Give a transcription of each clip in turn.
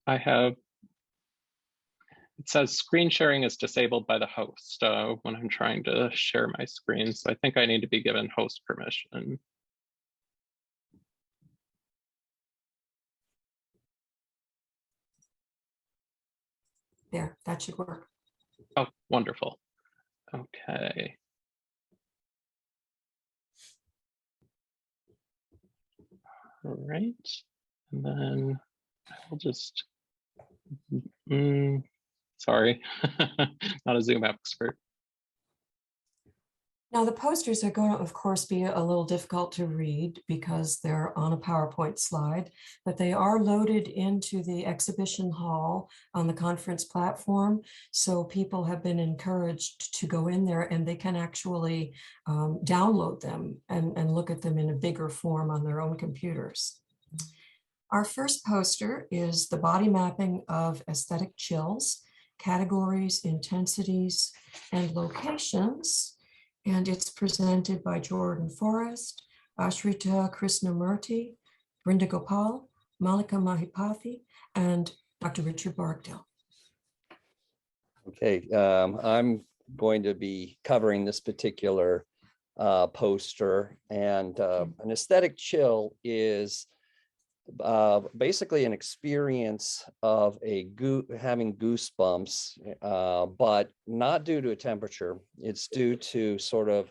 I have, it says screen sharing is disabled by the host when I'm trying to share my screen. So I think I need to be given host permission. There, that should work. Oh, wonderful. Okay. All right. And then I'll just, sorry, not a Zoom expert. Now, the posters are going to, of course, be a little difficult to read because they're on a PowerPoint slide, but they are loaded into the exhibition hall on the conference platform. So people have been encouraged to go in there and they can actually download them and look at them in a bigger form on their own computers. Our first poster is the body mapping of aesthetic chills, categories, intensities, and locations. And it's presented by Jordan Forrest, Ashrita Krishnamurthy, Brinda Gopal, Malika Maheepathi, and Dr. Richard Bargdill. Okay, I'm going to be covering this particular poster, and an aesthetic chill is basically an experience of having goosebumps, but not due to a temperature. It's due to sort of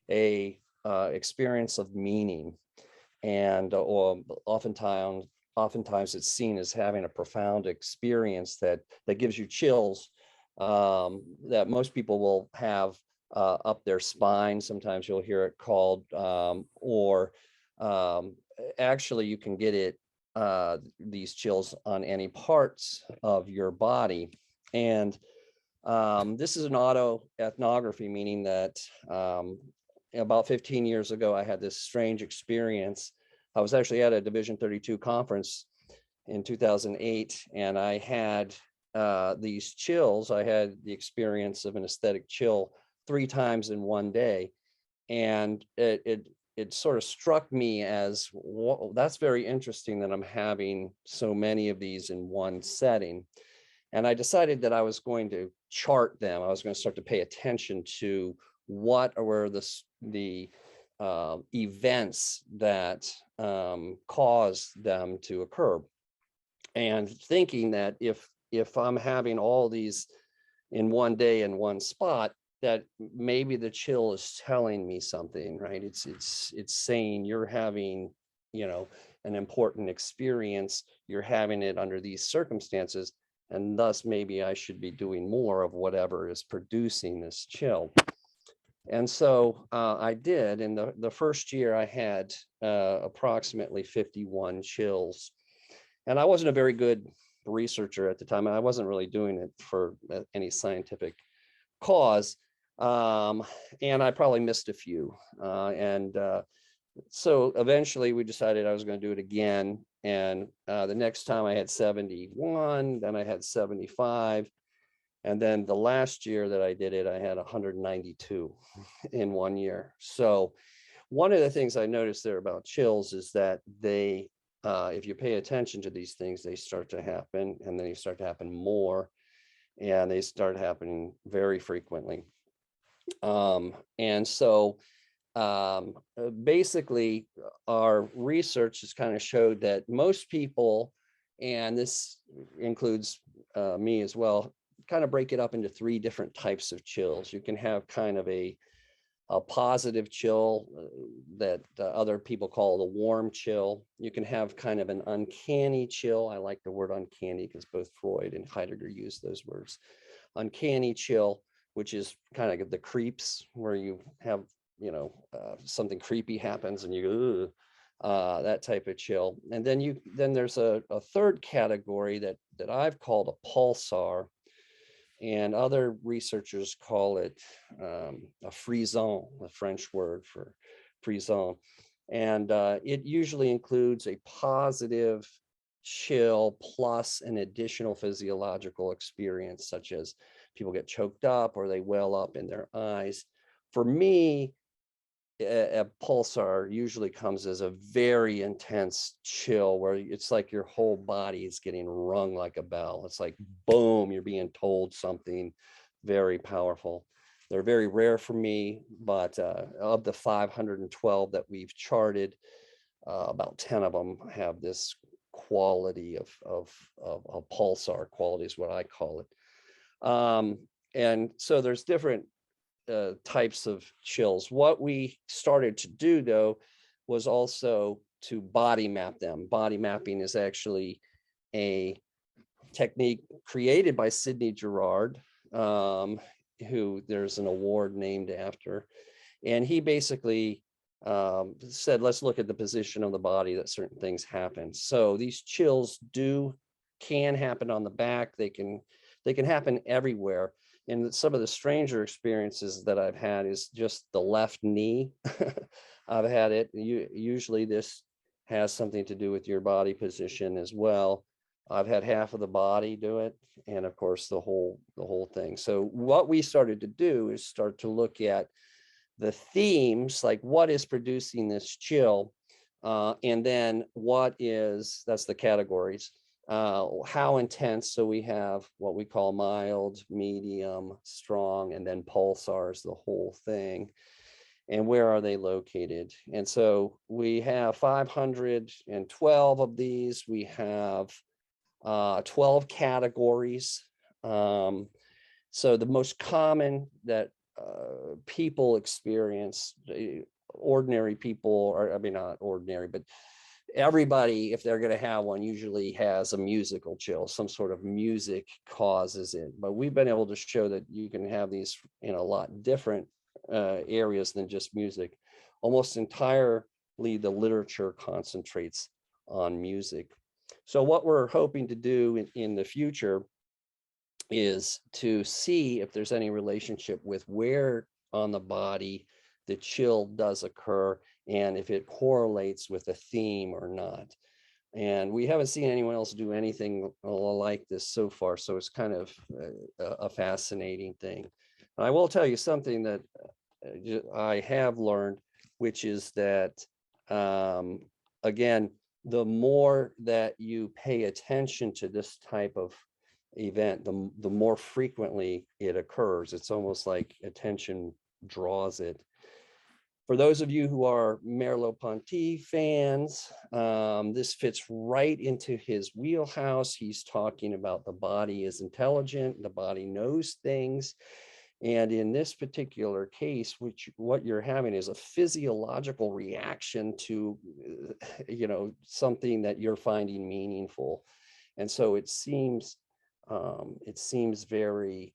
a experience of meaning, and oftentimes it's seen as having a profound experience that gives you chills that most people will have up their spine. Sometimes you'll hear it called, or actually you can get it these chills on any parts of your body. And this is an autoethnography, meaning that about 15 years ago I had this strange experience. I was actually at a Division 32 conference in 2008, and I had these chills. I had the experience of an aesthetic chill 3 times in one day, and it sort of struck me as, well, that's very interesting that I'm having so many of these in one setting. And I decided that I was going to chart them. I was going to start to pay attention to what were the events that caused them to occur. And thinking that if I'm having all these in one day in one spot, that maybe the chill is telling me something, right? It's saying you're having, an important experience, you're having it under these circumstances, and thus maybe I should be doing more of whatever is producing this chill. And so I did. In the first year, I had approximately 51 chills, and I wasn't a very good researcher at the time. I wasn't really doing it for any scientific cause. And I probably missed a few. So eventually we decided I was going to do it again. And the next time I had 71, then I had 75. And then the last year that I did it, I had 192 in 1 year. So one of the things I noticed there about chills is that they, if you pay attention to these things, they start to happen, and then they start to happen more, and they start happening very frequently. And so basically our research has kind of showed that most people, and this includes me as well, kind of break it up into 3 different types of chills. You can have kind of a positive chill that other people call the warm chill. You can have kind of an uncanny chill. I like the word uncanny because both Freud and Heidegger use those words. Uncanny chill, which is kind of the creeps, where you have, something creepy happens and you, that type of chill. And then there's a third category that I've called a pulsar, and other researchers call it a frisson, the French word for frisson. And it usually includes a positive chill plus an additional physiological experience, such as people get choked up or they well up in their eyes. For me, a pulsar usually comes as a very intense chill where it's like your whole body is getting rung like a bell. It's like, boom, you're being told something very powerful. They're very rare for me, but of the 512 that we've charted, about 10 of them have this quality of a pulsar quality is what I call it. And so there's different types of chills. What we started to do, though, was also to body map them. Body mapping is actually a technique created by Sidney Girard, who there's an award named after. And he basically said, let's look at the position of the body that certain things happen. So these chills can happen on the back. They can happen everywhere. And some of the stranger experiences that I've had is just the left knee. I've had it. Usually this has something to do with your body position as well. I've had half of the body do it, and of course the whole thing. So what we started to do is start to look at the themes, like what is producing this chill, and then that's the categories. How intense. So we have what we call mild, medium, strong, and then pulsars, the whole thing. And where are they located? And so we have 512 of these. We have 12 categories. So the most common that people experience, ordinary people, or I mean, not ordinary, but everybody, if they're going to have one, usually has a musical chill. Some sort of music causes it. But we've been able to show that you can have these in a lot different areas than just music. Almost entirely the literature concentrates on music. So what we're hoping to do in the future is to see if there's any relationship with where on the body the chill does occur, and if it correlates with a theme or not. And we haven't seen anyone else do anything like this so far, so it's kind of a fascinating thing. I will tell you something that I have learned, which is that, again, the more that you pay attention to this type of event, the more frequently it occurs. It's almost like attention draws it. For those of you who are Merleau-Ponty fans, this fits right into his wheelhouse. He's talking about the body is intelligent, the body knows things. And in this particular case, what you're having is a physiological reaction to, something that you're finding meaningful. And so it seems very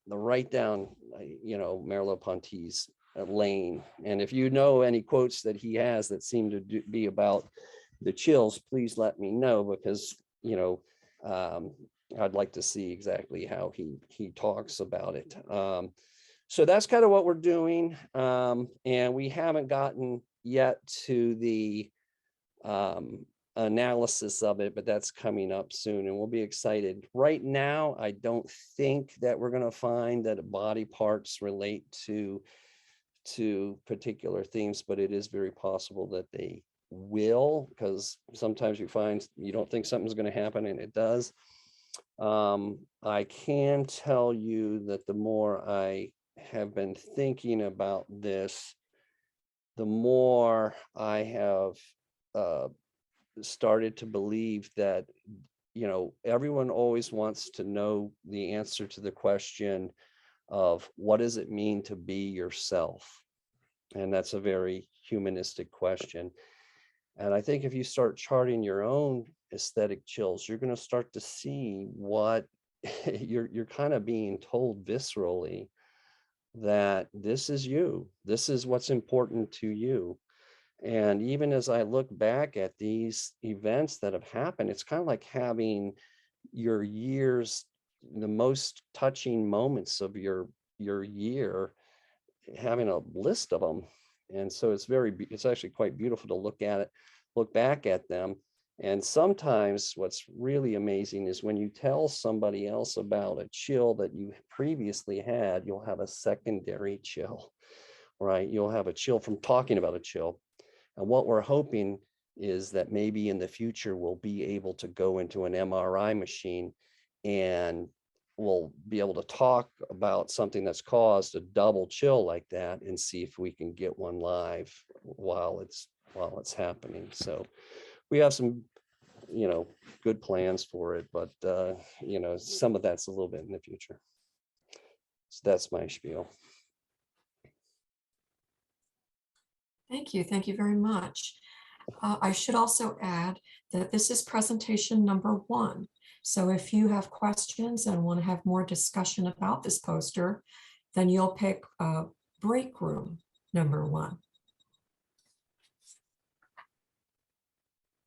right down, Merleau-Ponty's lane. And if you know any quotes that he has that seem to be about the chills, please let me know, because I'd like to see exactly how he talks about it. So that's kind of what we're doing, and we haven't gotten yet to the analysis of it, but that's coming up soon, and we'll be excited. Right now, I don't think that we're going to find that body parts relate to particular themes, but it is very possible that they will, because sometimes you find you don't think something's going to happen and it does. I can tell you that the more I have been thinking about this, the more I have started to believe that, everyone always wants to know the answer to the question of what does it mean to be yourself? And that's a very humanistic question. And I think if you start charting your own aesthetic chills, you're going to start to see what you're kind of being told viscerally, that this is you, this is what's important to you. And even as I look back at these events that have happened, it's kind of like having your years, the most touching moments of your year, having a list of them. And so it's actually quite beautiful to look back at them. And sometimes what's really amazing is when you tell somebody else about a chill that you previously had, you'll have a secondary chill, right? You'll have a chill from talking about a chill. And what we're hoping is that maybe in the future, we'll be able to go into an MRI machine and we'll be able to talk about something that's caused a double chill like that and see if we can get one live while it's happening. So we have some, good plans for it, but some of that's a little bit in the future. So that's my spiel. Thank you. Thank you very much. I should also add that this is presentation number 1. So if you have questions and want to have more discussion about this poster, then you'll pick break room number 1.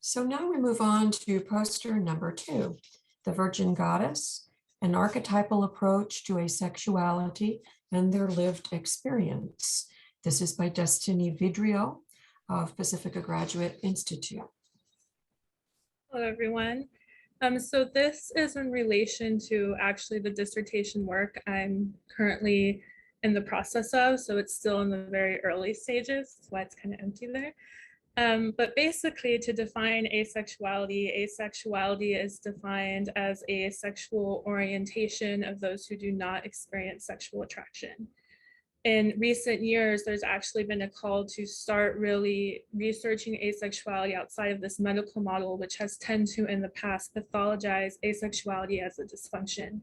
So now we move on to poster number 2, The Virgin Goddess, an archetypal approach to asexuality and their lived experience. This is by Destiny Vidrio of Pacifica Graduate Institute. Hello, everyone. So this is in relation to actually the dissertation work I'm currently in the process of. So it's still in the very early stages. That's why it's kind of empty there. But basically, to define asexuality is defined as a sexual orientation of those who do not experience sexual attraction. In recent years, there's actually been a call to start really researching asexuality outside of this medical model, which has tended to, in the past, pathologize asexuality as a dysfunction.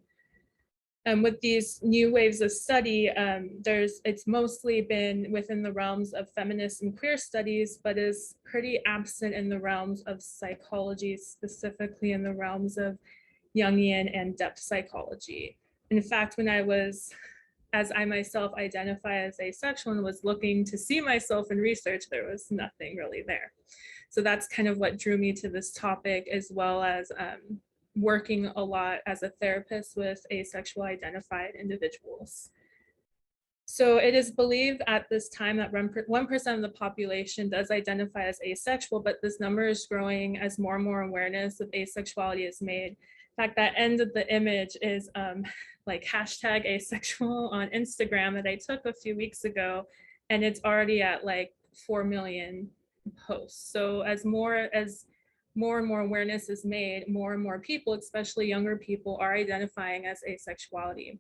With these new waves of study, it's mostly been within the realms of feminist and queer studies, but is pretty absent in the realms of psychology, specifically in the realms of Jungian and depth psychology. In fact, when as I myself identify as asexual and was looking to see myself in research, there was nothing really there. So that's kind of what drew me to this topic, as well as working a lot as a therapist with asexual identified individuals. So it is believed at this time that 1% of the population does identify as asexual, but this number is growing as more and more awareness of asexuality is made. In fact, that end of the image is like hashtag asexual on Instagram that I took a few weeks ago, and it's already at like 4 million posts. So as more and more awareness is made, more and more people, especially younger people, are identifying as asexuality.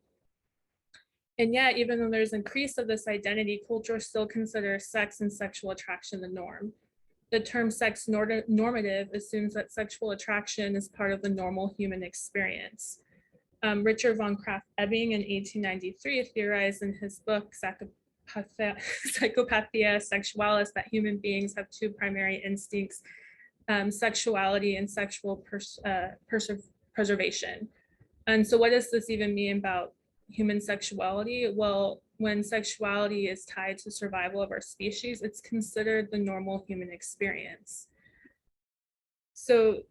And yet, even though there's increase of this identity, culture still considers sex and sexual attraction the norm. The term sex normative assumes that sexual attraction is part of the normal human experience. Richard von Krafft-Ebing in 1893 theorized in his book, Psychopathia Sexualis, that human beings have 2 primary instincts, sexuality and sexual preservation. And so what does this even mean about human sexuality? Well, when sexuality is tied to survival of our species, it's considered the normal human experience. So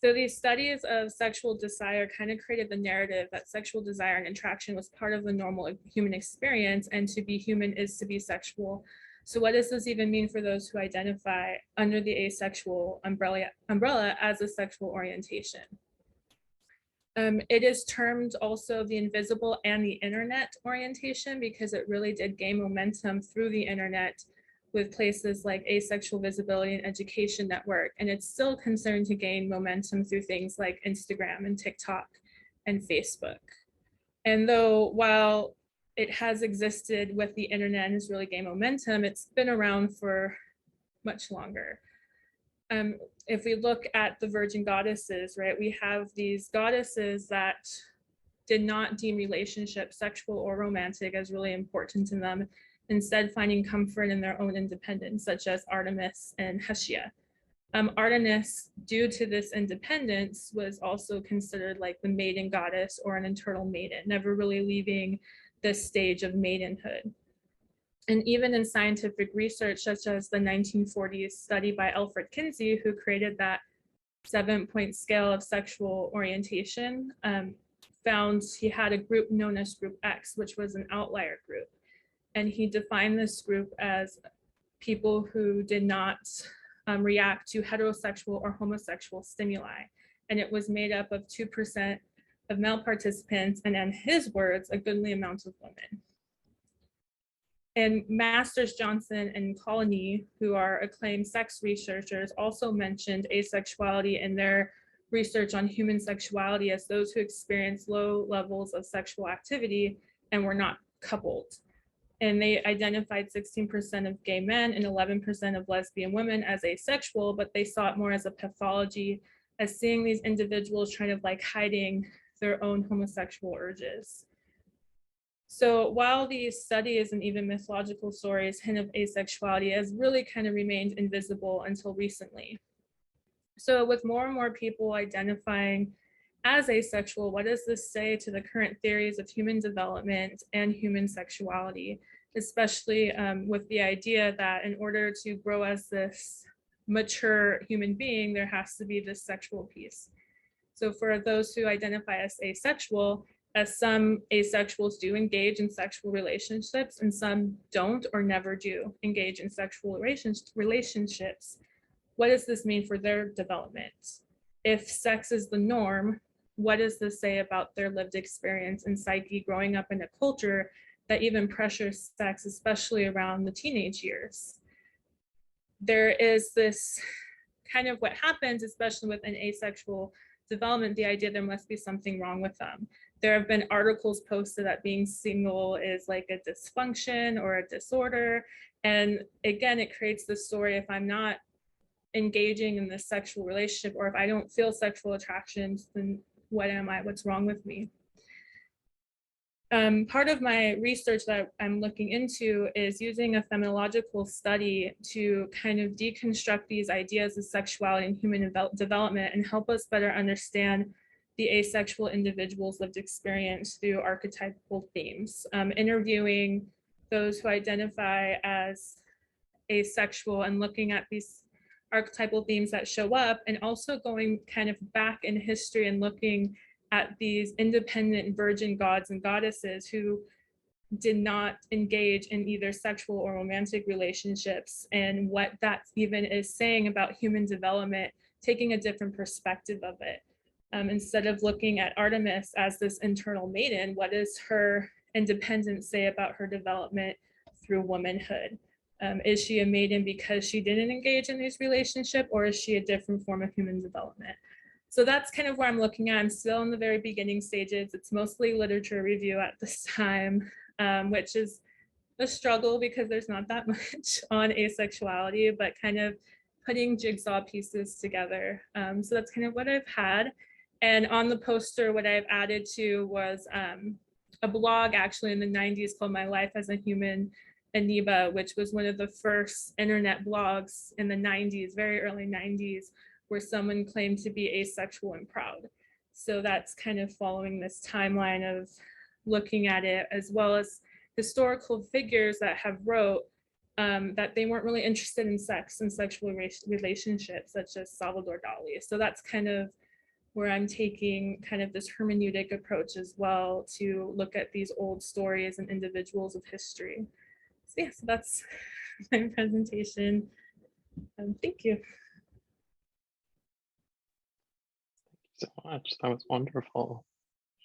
these studies of sexual desire kind of created the narrative that sexual desire and attraction was part of the normal human experience, and to be human is to be sexual. So what does this even mean for those who identify under the asexual umbrella as a sexual orientation? It is termed also the invisible and the internet orientation, because it really did gain momentum through the internet with places like Asexual Visibility and Education Network. And it's still considered to gain momentum through things like Instagram and TikTok and Facebook. And though while it has existed with the internet and has really gained momentum, it's been around for much longer. If we look at the virgin goddesses, right, we have these goddesses that did not deem relationships, sexual or romantic, as really important to them, instead finding comfort in their own independence, such as Artemis and Hestia. Artemis, due to this independence, was also considered like the maiden goddess or an eternal maiden, never really leaving this stage of maidenhood. And even in scientific research, such as the 1940s study by Alfred Kinsey, who created that 7-point scale of sexual orientation, found he had a group known as Group X, which was an outlier group. And he defined this group as people who did not react to heterosexual or homosexual stimuli. And it was made up of 2% of male participants, and in his words, a goodly amount of women. And Masters Johnson and Carley, who are acclaimed sex researchers, also mentioned asexuality in their research on human sexuality as those who experience low levels of sexual activity and were not coupled. And they identified 16% of gay men and 11% of lesbian women as asexual, but they saw it more as a pathology, as seeing these individuals kind of like hiding their own homosexual urges. So while these studies and even mythological stories hint of asexuality has really kind of remained invisible until recently. So with more and more people identifying as asexual, what does this say to the current theories of human development and human sexuality, especially with the idea that in order to grow as this mature human being, there has to be this sexual piece. So for those who identify as asexual, as some asexuals do engage in sexual relationships and some don't or never do engage in sexual relationships, what does this mean for their development? If sex is the norm, what does this say about their lived experience and psyche growing up in a culture that even pressures sex, especially around the teenage years? There is this kind of what happens, especially with an asexual development, the idea there must be something wrong with them. There have been articles posted that being single is like a dysfunction or a disorder. And again, it creates this story, if I'm not engaging in this sexual relationship, or if I don't feel sexual attractions, then what am I? What's wrong with me? Part of my research that I'm looking into is using a phenomenological study to kind of deconstruct these ideas of sexuality and human development and help us better understand the asexual individual's lived experience through archetypal themes. Interviewing those who identify as asexual and looking at these archetypal themes that show up, and also going kind of back in history and looking at these independent virgin gods and goddesses who did not engage in either sexual or romantic relationships, and what that even is saying about human development, taking a different perspective of it. Instead of looking at Artemis as this internal maiden, what does her independence say about her development through womanhood? Is she a maiden because she didn't engage in these relationships, or is she a different form of human development? So that's kind of where I'm looking at. I'm still in the very beginning stages. It's mostly literature review at this time, which is a struggle because there's not that much on asexuality, but kind of putting jigsaw pieces together. So that's kind of what I've had. And on the poster, what I've added to was a blog actually in the 90s called My Life as a Human Amoeba, which was one of the first internet blogs in the 90s, very early 90s, where someone claimed to be asexual and proud. So that's kind of following this timeline of looking at it, as well as historical figures that have wrote that they weren't really interested in sex and sexual relationships, such as Salvador Dali. So that's kind of where I'm taking kind of this hermeneutic approach as well to look at these old stories and individuals of history. So yeah, so that's my presentation. Thank you. So much. That was wonderful.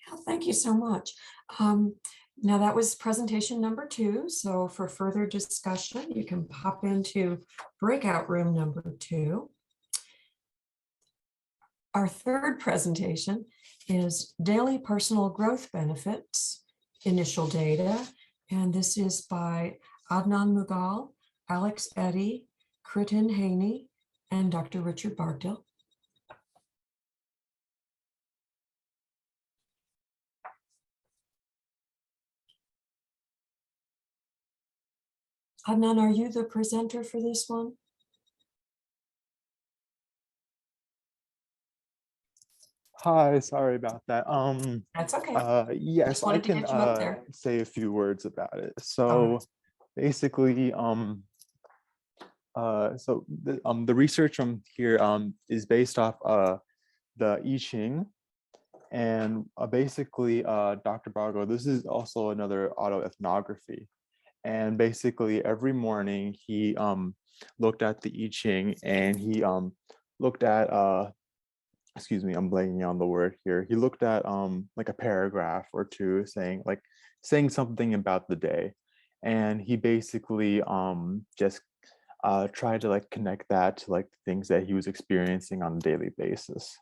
Yeah, thank you so much. Now that was presentation number 2. So for further discussion, you can pop into breakout room number 2. Our third presentation is Daily Personal Growth Benefits, Initial Data. And this is by Adnan Mughal, Alex Eddy, Kritan Haynie, and Dr. Richard Bargdill. Adnan, are you the presenter for this one? Hi, sorry about that. That's okay. Yes, Just I wanted to can get you up there. say a few words about it. All So right. basically, the research here is based off the I Ching, and basically Dr. Bargdill, this is also another autoethnography. And basically every morning he looked at the I Ching, and he looked at excuse me, I'm blanking on the word here. He looked at like a paragraph or two saying something about the day. And he basically just tried to like connect that to like things that he was experiencing on a daily basis.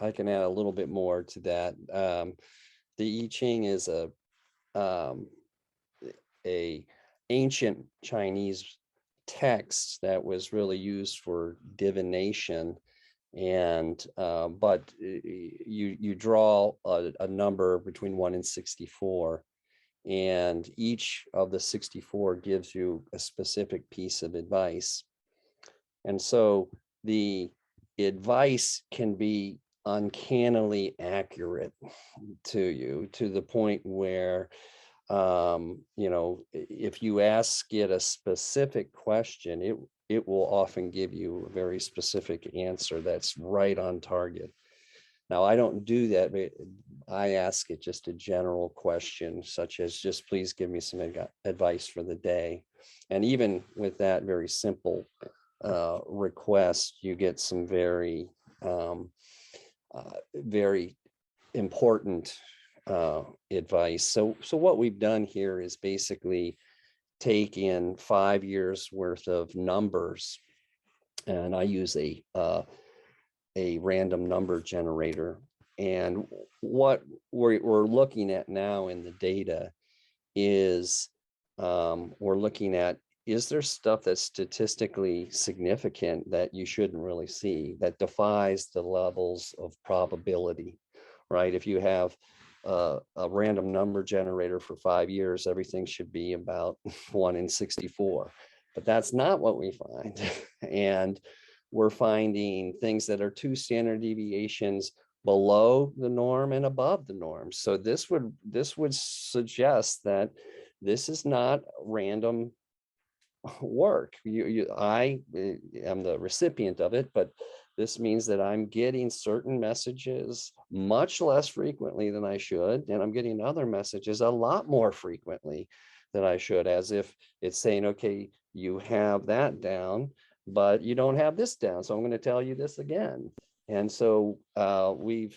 I can add a little bit more to that. The I Ching is a ancient Chinese text that was really used for divination, and but you draw a number between 1 and 64, and each of the 64 gives you a specific piece of advice. And so the advice can be uncannily accurate to you, to the point where you know, if you ask it a specific question, it will often give you a very specific answer that's right on target. Now, I don't do that, but I ask it just a general question, such as just please give me some advice for the day. And even with that very simple request, you get some very, very important advice. So what we've done here is basically take in 5 years worth of numbers, and I use a random number generator. And what we're looking at now in the data is we're looking at, is there stuff that's statistically significant that you shouldn't really see, that defies the levels of probability, right? If you have a random number generator for 5 years, everything should be about 1 in 64, but that's not what we find. And we're finding things that are 2 standard deviations below the norm and above the norm. So this would suggest that this is not random work. I am the recipient of it, but this means that I'm getting certain messages much less frequently than I should, and I'm getting other messages a lot more frequently than I should, as if it's saying, okay, you have that down, but you don't have this down, so I'm going to tell you this again. And so we're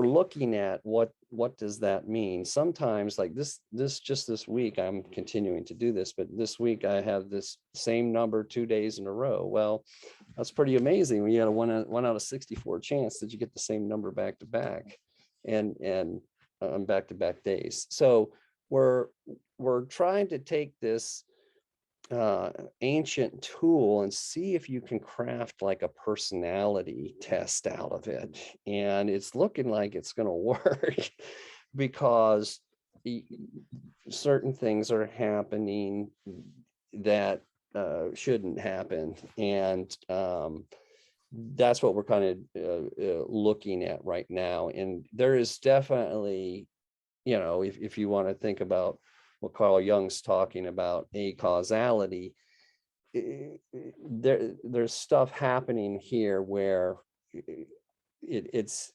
looking at what does that mean. Sometimes, like this week, I'm continuing to do this, but this week I have this same number 2 days in a row. Well, that's pretty amazing when you had a 1 out of 64 chance that you get the same number back to back, and back to back days. So we're trying to take this ancient tool and see if you can craft like a personality test out of it. And it's looking like it's going to work because certain things are happening that shouldn't happen. And that's what we're kind of looking at right now. And there is definitely, you know, if you want to think about what Carl Jung's talking about, acausality, there's stuff happening here where it's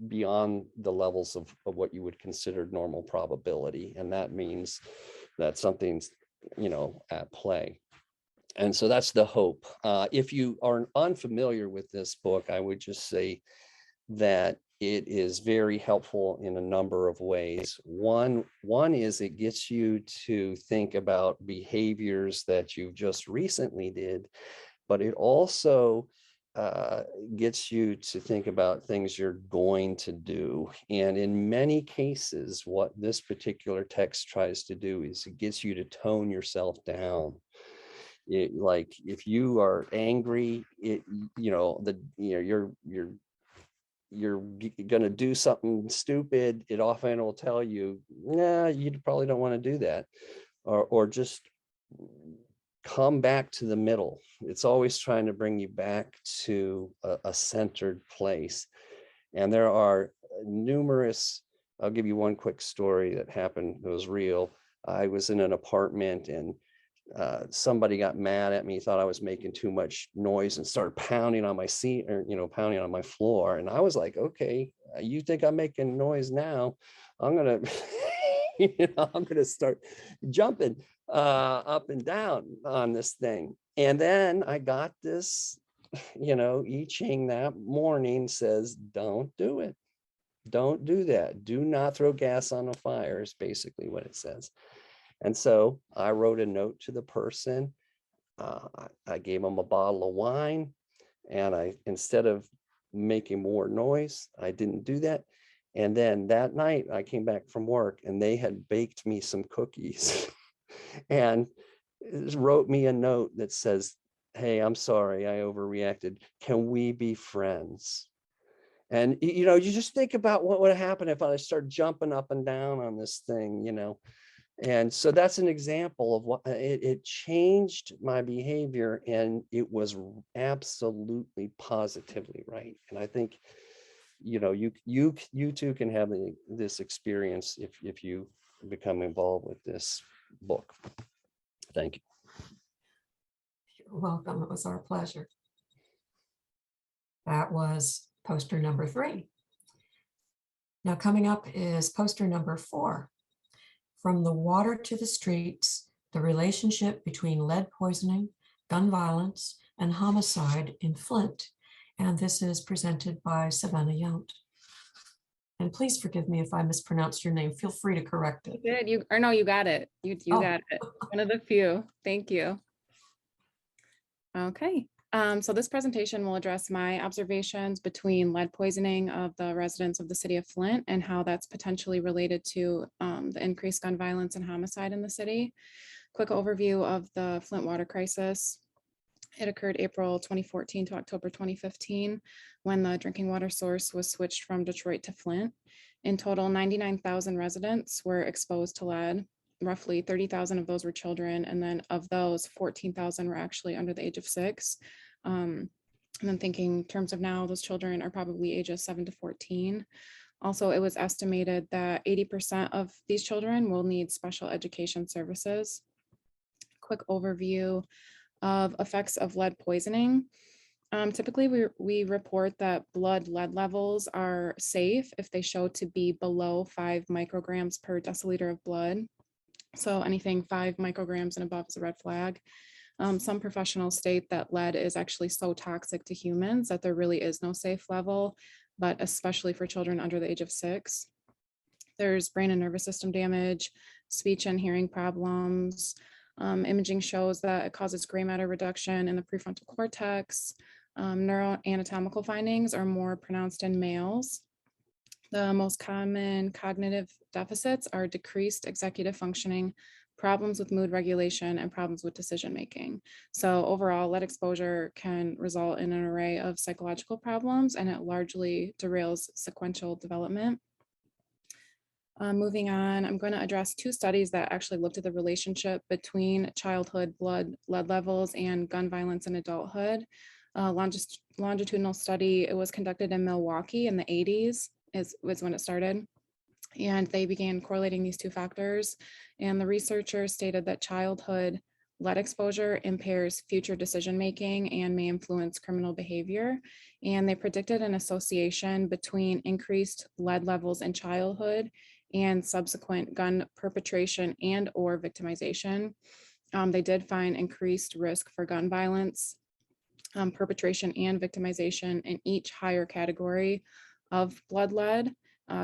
beyond the levels of what you would consider normal probability, and that means that something's, you know, at play. And so that's the hope. If you are unfamiliar with this book, I would just say that it is very helpful in a number of ways. One is it gets you to think about behaviors that you just recently did, but it also gets you to think about things you're going to do. And in many cases, what this particular text tries to do is it gets you to tone yourself down. Like if you are angry, you're going to do something stupid, it often will tell you, nah, you probably don't want to do that, or just come back to the middle. It's always trying to bring you back to a centered place. And there are numerous, I'll give you one quick story that happened. It was real. I was in an apartment and somebody got mad at me, thought I was making too much noise, and started pounding on my seat, or pounding on my floor. And I was like, okay, you think I'm making noise now? I'm gonna I'm going to start jumping up and down on this thing. And then I got this, I Ching that morning says, don't do it. Don't do that. Do not throw gas on a fire is basically what it says. And so I wrote a note to the person. I gave them a bottle of wine, and instead of making more noise, I didn't do that. And then that night I came back from work and they had baked me some cookies and wrote me a note that says, hey, I'm sorry, I overreacted. Can we be friends? And, you just think about what would happen if I start jumping up and down on this thing, And so that's an example of what it changed my behavior, and it was absolutely positively right. And I think, you too can have this experience if you become involved with this book. Thank you. You're welcome. It was our pleasure. That was poster number 3. Now coming up is poster number 4. From the Water to the Streets, the relationship between lead poisoning, gun violence, and homicide in Flint. And this is presented by Savannah Yount. And please forgive me if I mispronounced your name. Feel free to correct it. Good. You got it. You got it. One of the few. Thank you. Okay. So this presentation will address my observations between lead poisoning of the residents of the city of Flint and how that's potentially related to the increased gun violence and homicide in the city. Quick overview of the Flint water crisis. It occurred April 2014 to October 2015 when the drinking water source was switched from Detroit to Flint. In total, 99,000 residents were exposed to lead. Roughly 30,000 of those were children, and then of those, 14,000 were actually under the age of 6. And then thinking in terms of now, those children are probably ages 7 to 14. Also, it was estimated that 80% of these children will need special education services. Quick overview of effects of lead poisoning. Typically, we report that blood lead levels are safe if they show to be below 5 micrograms per deciliter of blood. So anything 5 micrograms and above is a red flag. Some professionals state that lead is actually so toxic to humans that there really is no safe level, but especially for children under the age of 6. There's brain and nervous system damage, speech and hearing problems. Imaging shows that it causes gray matter reduction in the prefrontal cortex. Neuroanatomical findings are more pronounced in males. The most common cognitive deficits are decreased executive functioning, problems with mood regulation, and problems with decision making. So overall, lead exposure can result in an array of psychological problems, and it largely derails sequential development. Moving on, I'm going to address 2 studies that actually looked at the relationship between childhood blood lead levels and gun violence in adulthood. Longitudinal study, it was conducted in Milwaukee in the 80s, was when it started. And they began correlating these 2 factors. And the researchers stated that childhood lead exposure impairs future decision-making and may influence criminal behavior. And they predicted an association between increased lead levels in childhood and subsequent gun perpetration and or victimization. They did find increased risk for gun violence, perpetration and victimization in each higher category of blood lead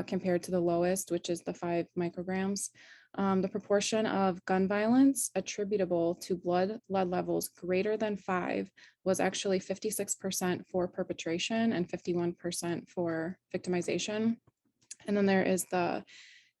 compared to the lowest, which is the 5 micrograms. The proportion of gun violence attributable to blood lead levels greater than 5 was actually 56% for perpetration and 51% for victimization. And then there is the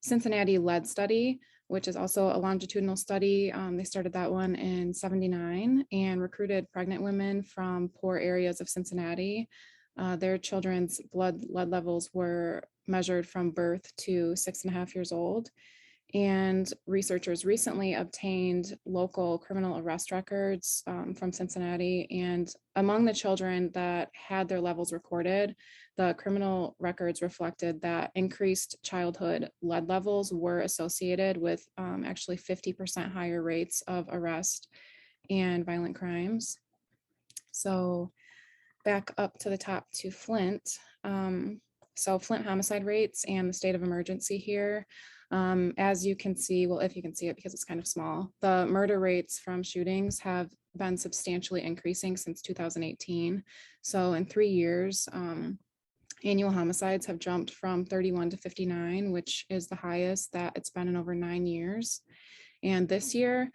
Cincinnati lead study, which is also a longitudinal study. They started that one in '79 and recruited pregnant women from poor areas of Cincinnati. Their children's blood lead levels were measured from birth to 6.5 years old. And researchers recently obtained local criminal arrest records from Cincinnati. And among the children that had their levels recorded, the criminal records reflected that increased childhood lead levels were associated with actually 50% higher rates of arrest and violent crimes. So back up to the top to Flint. So Flint homicide rates and the state of emergency here. As you can see, well, if you can see it because it's kind of small, the murder rates from shootings have been substantially increasing since 2018. So in 3 years, annual homicides have jumped from 31 to 59, which is the highest that it's been in over 9 years. And this year,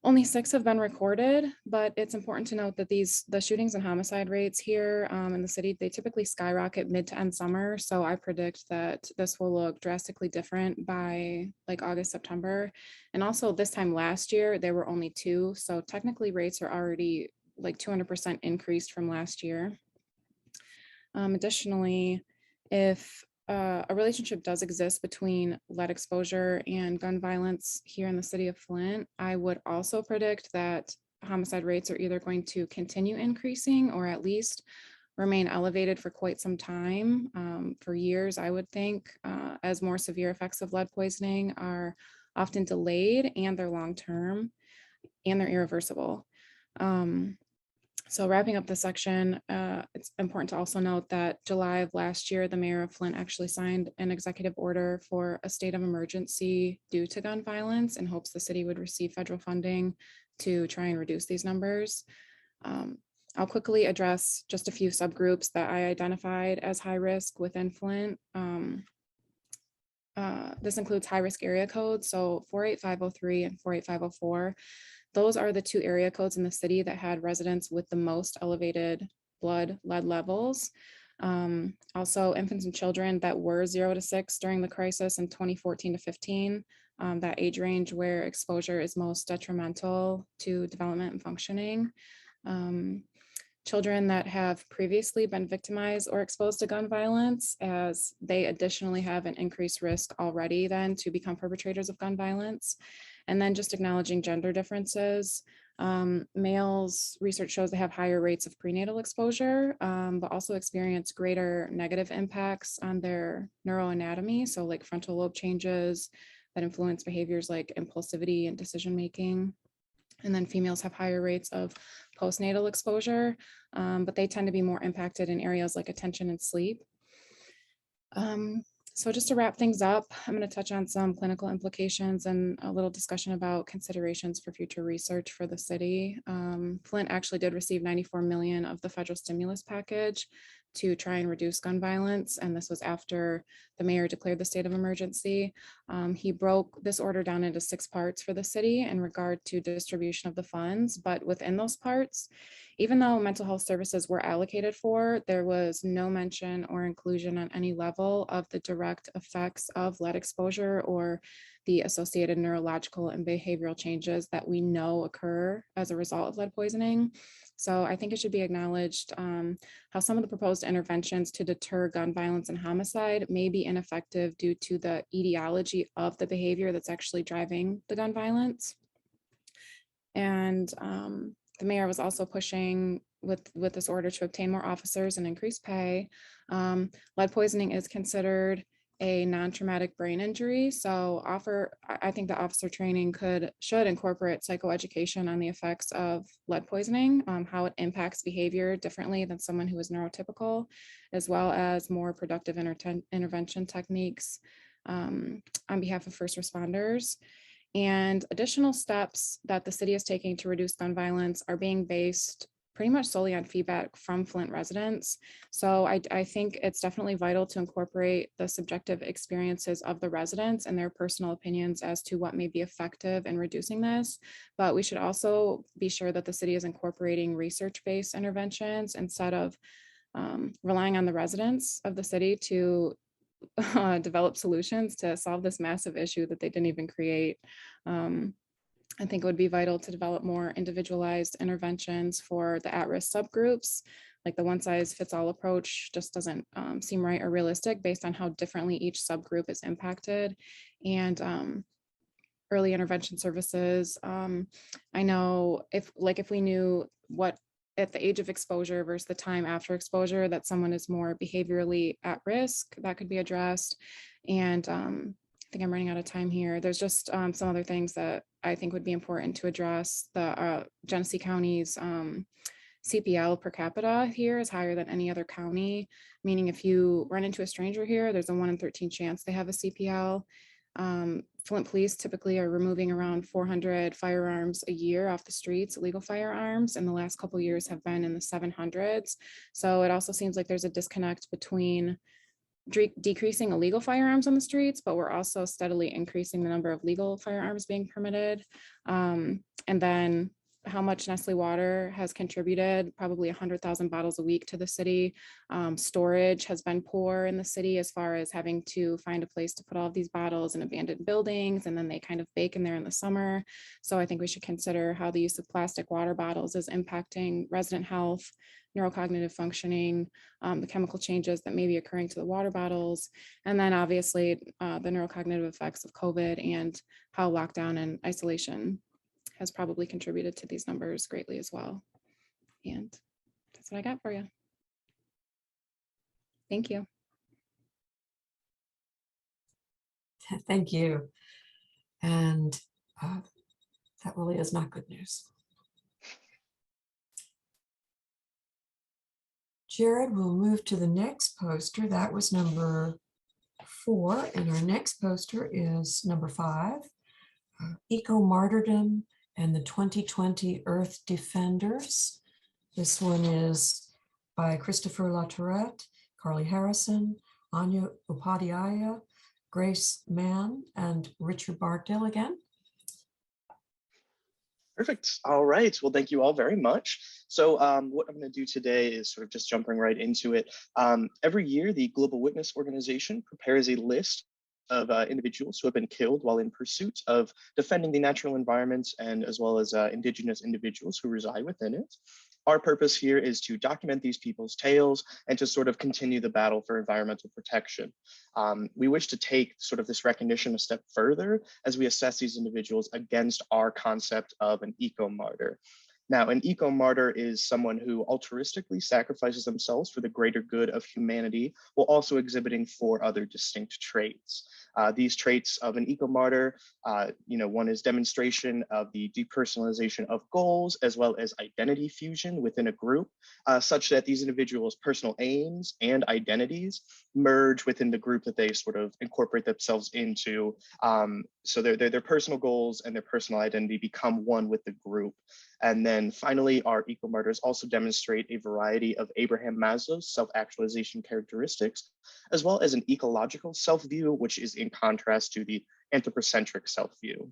only 6 have been recorded, but it's important to note that the shootings and homicide rates here in the city, they typically skyrocket mid to end summer. So I predict that this will look drastically different by like August, September. And also this time last year, there were only 2. So technically rates are already like 200% increased from last year. Additionally, if a relationship does exist between lead exposure and gun violence here in the city of Flint, I would also predict that homicide rates are either going to continue increasing or at least remain elevated for quite some time, for years, I would think, as more severe effects of lead poisoning are often delayed and they're long-term and they're irreversible. So wrapping up the section, it's important to also note that July of last year, the mayor of Flint actually signed an executive order for a state of emergency due to gun violence in hopes the city would receive federal funding to try and reduce these numbers. I'll quickly address just a few subgroups that I identified as high risk within Flint. This includes high risk area codes, so 48503 and 48504. Those are the 2 area codes in the city that had residents with the most elevated blood lead levels. Also, infants and children that were 0 to 6 during the crisis in 2014 to 15, that age range where exposure is most detrimental to development and functioning. Children that have previously been victimized or exposed to gun violence, as they additionally have an increased risk already then to become perpetrators of gun violence. And then just acknowledging gender differences. Males, research shows they have higher rates of prenatal exposure, but also experience greater negative impacts on their neuroanatomy. So like frontal lobe changes that influence behaviors like impulsivity and decision-making. And then females have higher rates of postnatal exposure, but they tend to be more impacted in areas like attention and sleep. So just to wrap things up, I'm going to touch on some clinical implications and a little discussion about considerations for future research for the city. Flint actually did receive $94 million of the federal stimulus package to try and reduce gun violence. And this was after the mayor declared the state of emergency. He broke this order down into 6 parts for the city in regard to distribution of the funds. But within those parts, even though mental health services were allocated for, there was no mention or inclusion on any level of the direct effects of lead exposure or the associated neurological and behavioral changes that we know occur as a result of lead poisoning. So I think it should be acknowledged how some of the proposed interventions to deter gun violence and homicide may be ineffective due to the etiology of the behavior that's actually driving the gun violence. And the mayor was also pushing with this order to obtain more officers and increase pay. Lead poisoning is considered a non-traumatic brain injury. So I think the officer training should incorporate psychoeducation on the effects of lead poisoning, how it impacts behavior differently than someone who is neurotypical, as well as more productive intervention techniques on behalf of first responders. And additional steps that the city is taking to reduce gun violence are being based pretty much solely on feedback from Flint residents. So I think it's definitely vital to incorporate the subjective experiences of the residents and their personal opinions as to what may be effective in reducing this. But we should also be sure that the city is incorporating research-based interventions instead of relying on the residents of the city to develop solutions to solve this massive issue that they didn't even create. I think it would be vital to develop more individualized interventions for the at-risk subgroups. Like the one-size-fits-all approach just doesn't seem right or realistic based on how differently each subgroup is impacted. And early intervention services, I know if we knew what at the age of exposure versus the time after exposure that someone is more behaviorally at risk, that could be addressed. And I think I'm running out of time here. There's just some other things that I think would be important to address. The Genesee County's CPL per capita here is higher than any other county, meaning if you run into a stranger here, there's a 1 in 13 chance they have a CPL. Flint police typically are removing around 400 firearms a year off the streets, illegal firearms, and the last couple of years have been in the 700s. So it also seems like there's a disconnect between decreasing illegal firearms on the streets, but we're also steadily increasing the number of legal firearms being permitted. And then how much Nestle water has contributed, probably 100,000 bottles a week to the city. Storage has been poor in the city as far as having to find a place to put all of these bottles in abandoned buildings, and then they kind of bake in there in the summer. So I think we should consider how the use of plastic water bottles is impacting resident health, neurocognitive functioning, the chemical changes that may be occurring to the water bottles, and then obviously the neurocognitive effects of COVID and how lockdown and isolation has probably contributed to these numbers greatly as well. And that's what I got for you. Thank you. Thank you. And that really is not good news. Jared, we'll move to the next poster. That was number 4, and our next poster is number 5, Eco-Martyrdom and the 2020 Earth Defenders. This one is by Christopher Latourrette, Carley Harrison, Anya Upadhyaya, Grace Mann, and Richard Bargdill again. Perfect. All right. Well, thank you all very much. So what I'm going to do today is sort of just jumping right into it. Every year, the Global Witness Organization prepares a list of individuals who have been killed while in pursuit of defending the natural environment, and as well as Indigenous individuals who reside within it. Our purpose here is to document these people's tales and to sort of continue the battle for environmental protection. We wish to take sort of this recognition a step further as we assess these individuals against our concept of an eco-martyr. Now, an eco-martyr is someone who altruistically sacrifices themselves for the greater good of humanity, while also exhibiting 4 other distinct traits. These traits of an eco-martyr, one is demonstration of the depersonalization of goals, as well as identity fusion within a group, such that these individuals' personal aims and identities merge within the group that they sort of incorporate themselves into. So their personal goals and their personal identity become one with the group. And then finally, our eco-martyrs also demonstrate a variety of Abraham Maslow's self-actualization characteristics, as well as an ecological self-view, which is in contrast to the anthropocentric self-view.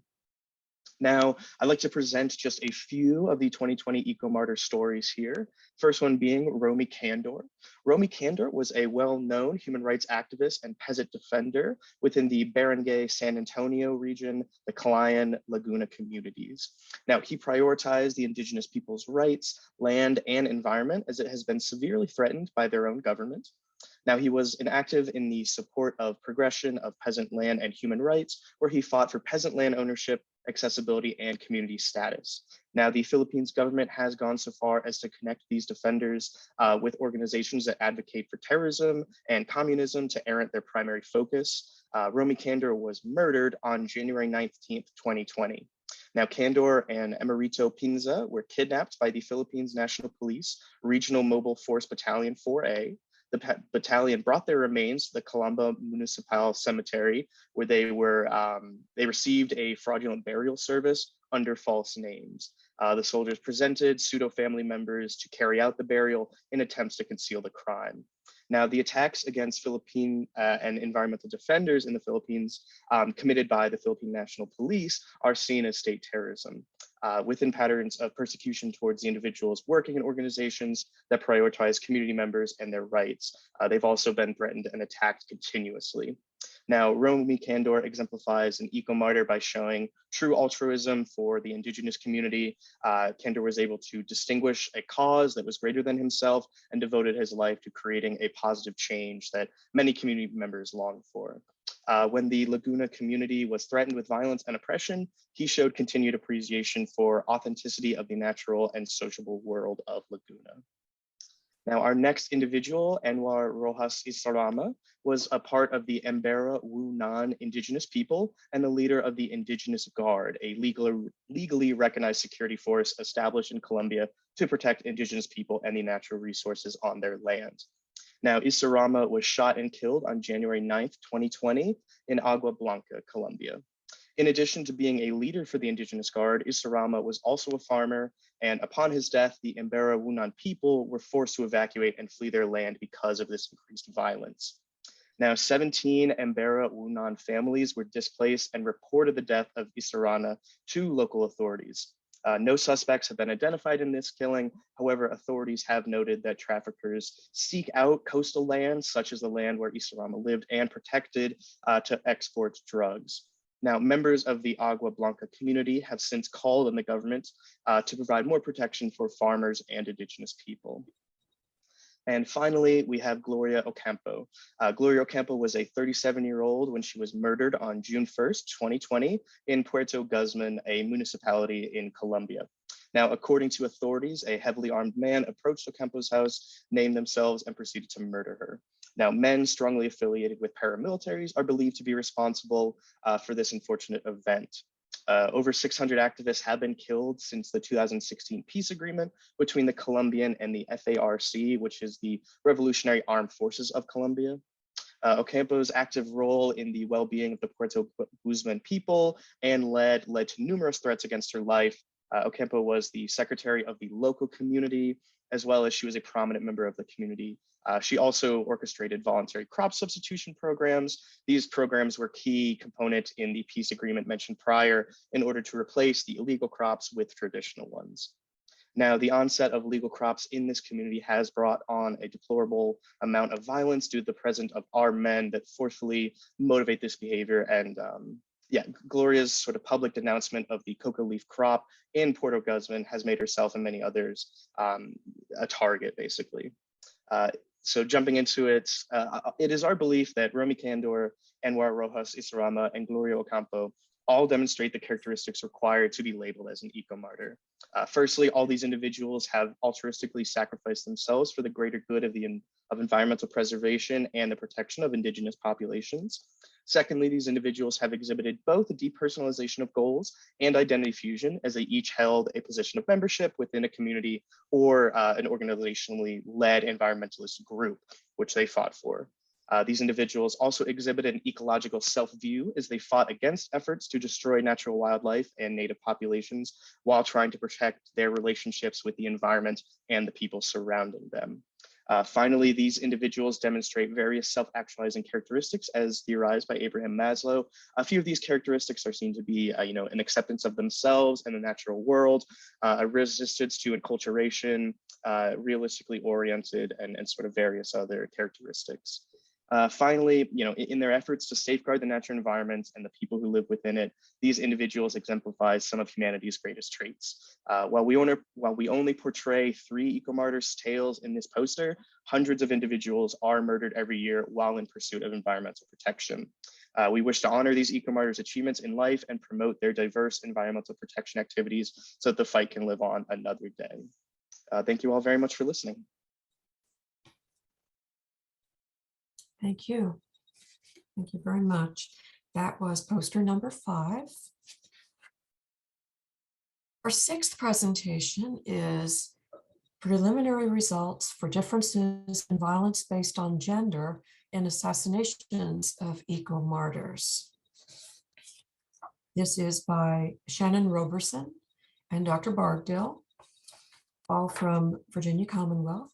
Now, I'd like to present just a few of the 2020 Eco-Martyr stories here. First one being Romy Kandor. Romy Kandor was a well-known human rights activist and peasant defender within the Barangay San Antonio region, the Calayan Laguna communities. Now, he prioritized the indigenous people's rights, land, and environment, as it has been severely threatened by their own government. Now, he was active in the support of progression of peasant land and human rights, where he fought for peasant land ownership, accessibility, and community status. Now, the Philippines government has gone so far as to connect these defenders with organizations that advocate for terrorism and communism to errant their primary focus. Romy Kandor was murdered on January 19th, 2020. Now, Kandor and Emerito Pinza were kidnapped by the Philippines National Police Regional Mobile Force Battalion 4A. The battalion brought their remains to the Calamba Municipal Cemetery, where they received a fraudulent burial service under false names. The soldiers presented pseudo family members to carry out the burial in attempts to conceal the crime. Now, the attacks against Philippine and environmental defenders in the Philippines committed by the Philippine National Police are seen as state terrorism, within patterns of persecution towards the individuals working in organizations that prioritize community members and their rights. They've also been threatened and attacked continuously. Now, Romy Kandor exemplifies an eco-martyr by showing true altruism for the indigenous community. Kandor was able to distinguish a cause that was greater than himself and devoted his life to creating a positive change that many community members longed for. When the Laguna community was threatened with violence and oppression, he showed continued appreciation for authenticity of the natural and sociable world of Laguna. Now, our next individual, Anwar Rojas Isarama, was a part of the Embera Wu-Nan indigenous people and the leader of the Indigenous Guard, a legally recognized security force established in Colombia to protect indigenous people and the natural resources on their land. Now, Isarama was shot and killed on January 9th, 2020 in Agua Blanca, Colombia. In addition to being a leader for the Indigenous Guard, Isarama was also a farmer, and upon his death, the Embera Wu-Nan people were forced to evacuate and flee their land because of this increased violence. Now, 17 Embera Wu-Nan families were displaced and reported the death of Isarama to local authorities. No suspects have been identified in this killing. However, authorities have noted that traffickers seek out coastal lands, such as the land where Isarama lived and protected, to export drugs. Now, members of the Agua Blanca community have since called on the government to provide more protection for farmers and indigenous people. And finally, we have Gloria Ocampo. Gloria Ocampo was a 37-year-old when she was murdered on June 1st, 2020 in Puerto Guzman, a municipality in Colombia. Now, according to authorities, a heavily armed man approached Ocampo's house, named themselves, and proceeded to murder her. Now, men strongly affiliated with paramilitaries are believed to be responsible for this unfortunate event. Over 600 activists have been killed since the 2016 peace agreement between the Colombian and the FARC, which is the Revolutionary Armed Forces of Colombia. Ocampo's active role in the well-being of the Puerto Guzman people and led to numerous threats against her life. Ocampo was the secretary of the local community, as well as she was a prominent member of the community. She also orchestrated voluntary crop substitution programs. These programs were key component in the peace agreement mentioned prior in order to replace the illegal crops with traditional ones. Now, the onset of legal crops in this community has brought on a deplorable amount of violence due to the presence of armed men that forcefully motivate this behavior. And Gloria's sort of public denouncement of the coca leaf crop in Puerto Guzman has made herself and many others a target, basically. So jumping into it, it is our belief that Romy Candor, Anwar Rojas Isarama, and Gloria Ocampo all demonstrate the characteristics required to be labeled as an eco-martyr. Firstly, all these individuals have altruistically sacrificed themselves for the greater good of environmental preservation and the protection of indigenous populations. Secondly, these individuals have exhibited both a depersonalization of goals and identity fusion, as they each held a position of membership within a community or an organizationally led environmentalist group, which they fought for. These individuals also exhibited an ecological self-view as they fought against efforts to destroy natural wildlife and native populations while trying to protect their relationships with the environment and the people surrounding them. Finally, these individuals demonstrate various self-actualizing characteristics as theorized by Abraham Maslow. A few of these characteristics are seen to be, an acceptance of themselves and the natural world, a resistance to enculturation, realistically oriented, and sort of various other characteristics. Finally, in their efforts to safeguard the natural environment and the people who live within it, these individuals exemplify some of humanity's greatest traits. While we only portray 3 eco-martyrs' tales in this poster, hundreds of individuals are murdered every year while in pursuit of environmental protection. We wish to honor these eco-martyrs' achievements in life and promote their diverse environmental protection activities so that the fight can live on another day. Thank you all very much for listening. Thank you. Thank you very much. That was poster number 5. Our 6th presentation is preliminary results for differences in violence based on gender in assassinations of eco-martyrs. This is by Shannon Roberson and Dr. Bargdill, all from Virginia Commonwealth.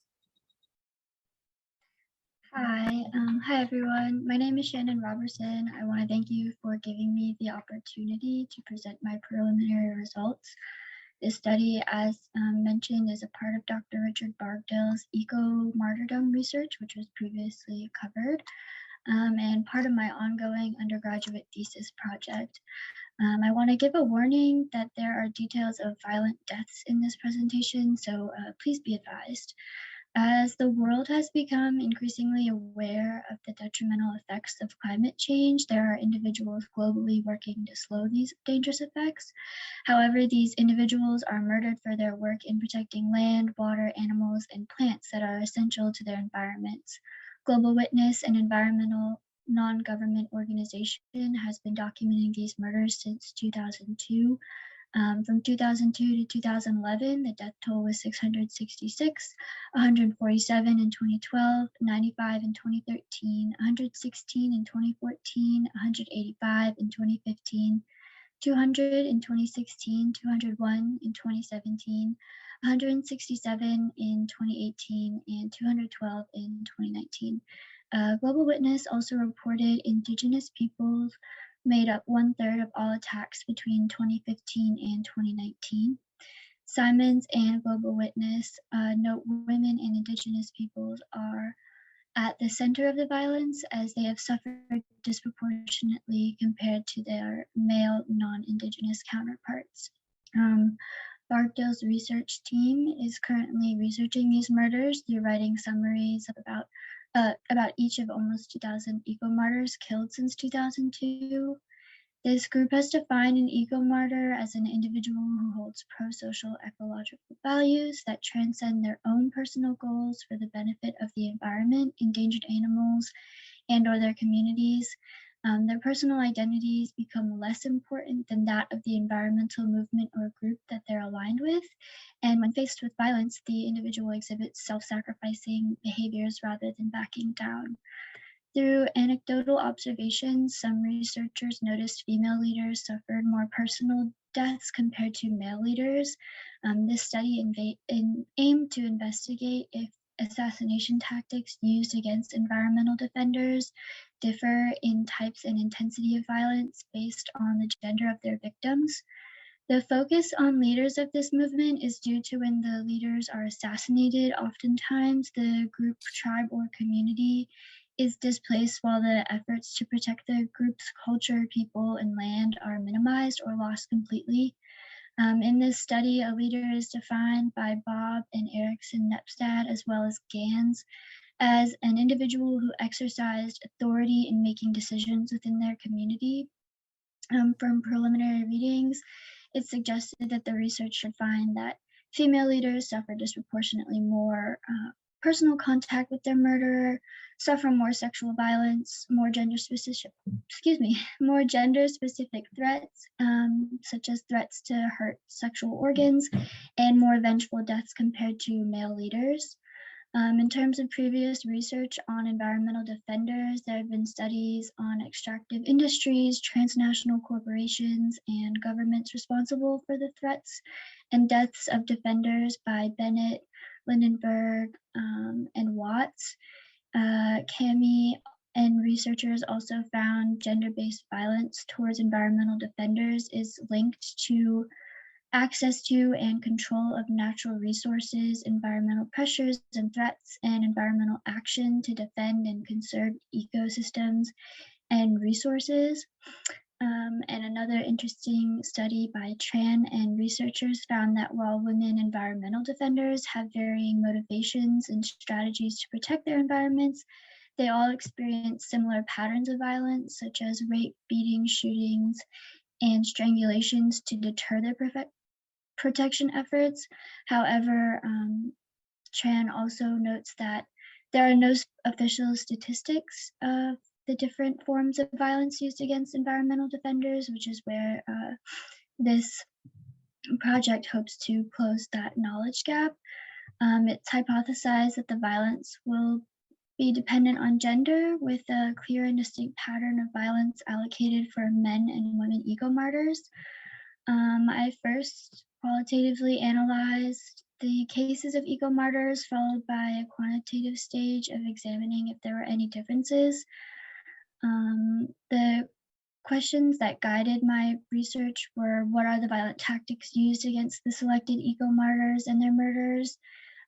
Hi everyone. My name is Shannon Roberson. I want to thank you for giving me the opportunity to present my preliminary results. This study, as mentioned, is a part of Dr. Richard Bargdill's Eco-Martyrdom research, which was previously covered, and part of my ongoing undergraduate thesis project. I want to give a warning that there are details of violent deaths in this presentation, so please be advised. As the world has become increasingly aware of the detrimental effects of climate change, there are individuals globally working to slow these dangerous effects. However, these individuals are murdered for their work in protecting land, water, animals, and plants that are essential to their environments. Global Witness, an environmental non-government organization, has been documenting these murders since 2002. From 2002 to 2011, the death toll was 666, 147 in 2012, 95 in 2013, 116 in 2014, 185 in 2015, 200 in 2016, 201 in 2017, 167 in 2018, and 212 in 2019. Global Witness also reported Indigenous peoples made up 1/3 of all attacks between 2015 and 2019. Simons and Global Witness note women and Indigenous peoples are at the center of the violence, as they have suffered disproportionately compared to their male non-Indigenous counterparts. Bargdill's research team is currently researching these murders through writing summaries of about each of almost 2,000 eco-martyrs killed since 2002. This group has defined an eco-martyr as an individual who holds pro-social ecological values that transcend their own personal goals for the benefit of the environment, endangered animals, and/or their communities. Their personal identities become less important than that of the environmental movement or group that they're aligned with. And when faced with violence, the individual exhibits self-sacrificing behaviors rather than backing down. Through anecdotal observations, some researchers noticed female leaders suffered more personal deaths compared to male leaders. This study aimed to investigate if assassination tactics used against environmental defenders differ in types and intensity of violence based on the gender of their victims. The focus on leaders of this movement is due to when the leaders are assassinated, oftentimes the group, tribe, or community is displaced while the efforts to protect the group's culture, people, and land are minimized or lost completely. In this study, a leader is defined by Bob and Erickson Nepstad, as well as Gans, as an individual who exercised authority in making decisions within their community. From preliminary readings, it suggested that the research should find that female leaders suffer disproportionately more personal contact with their murderer, suffer more sexual violence, more gender-specific threats, such as threats to hurt sexual organs, and more vengeful deaths compared to male leaders. In terms of previous research on environmental defenders, there have been studies on extractive industries, transnational corporations, and governments responsible for the threats and deaths of defenders by Bennett, Lindenberg, and Watts. Cami and researchers also found gender-based violence towards environmental defenders is linked to access to and control of natural resources, environmental pressures and threats, and environmental action to defend and conserve ecosystems and resources. And another interesting study by Tran and researchers found that while women environmental defenders have varying motivations and strategies to protect their environments, they all experience similar patterns of violence, such as rape, beating, shootings, and strangulations to deter their protection efforts. However, Tran also notes that there are no official statistics of the different forms of violence used against environmental defenders, which is where this project hopes to close that knowledge gap. It's hypothesized that the violence will be dependent on gender, with a clear and distinct pattern of violence allocated for men and women eco-martyrs. I first qualitatively analyzed the cases of eco-martyrs, followed by a quantitative stage of examining if there were any differences. The questions that guided my research were: what are the violent tactics used against the selected eco-martyrs and their murderers?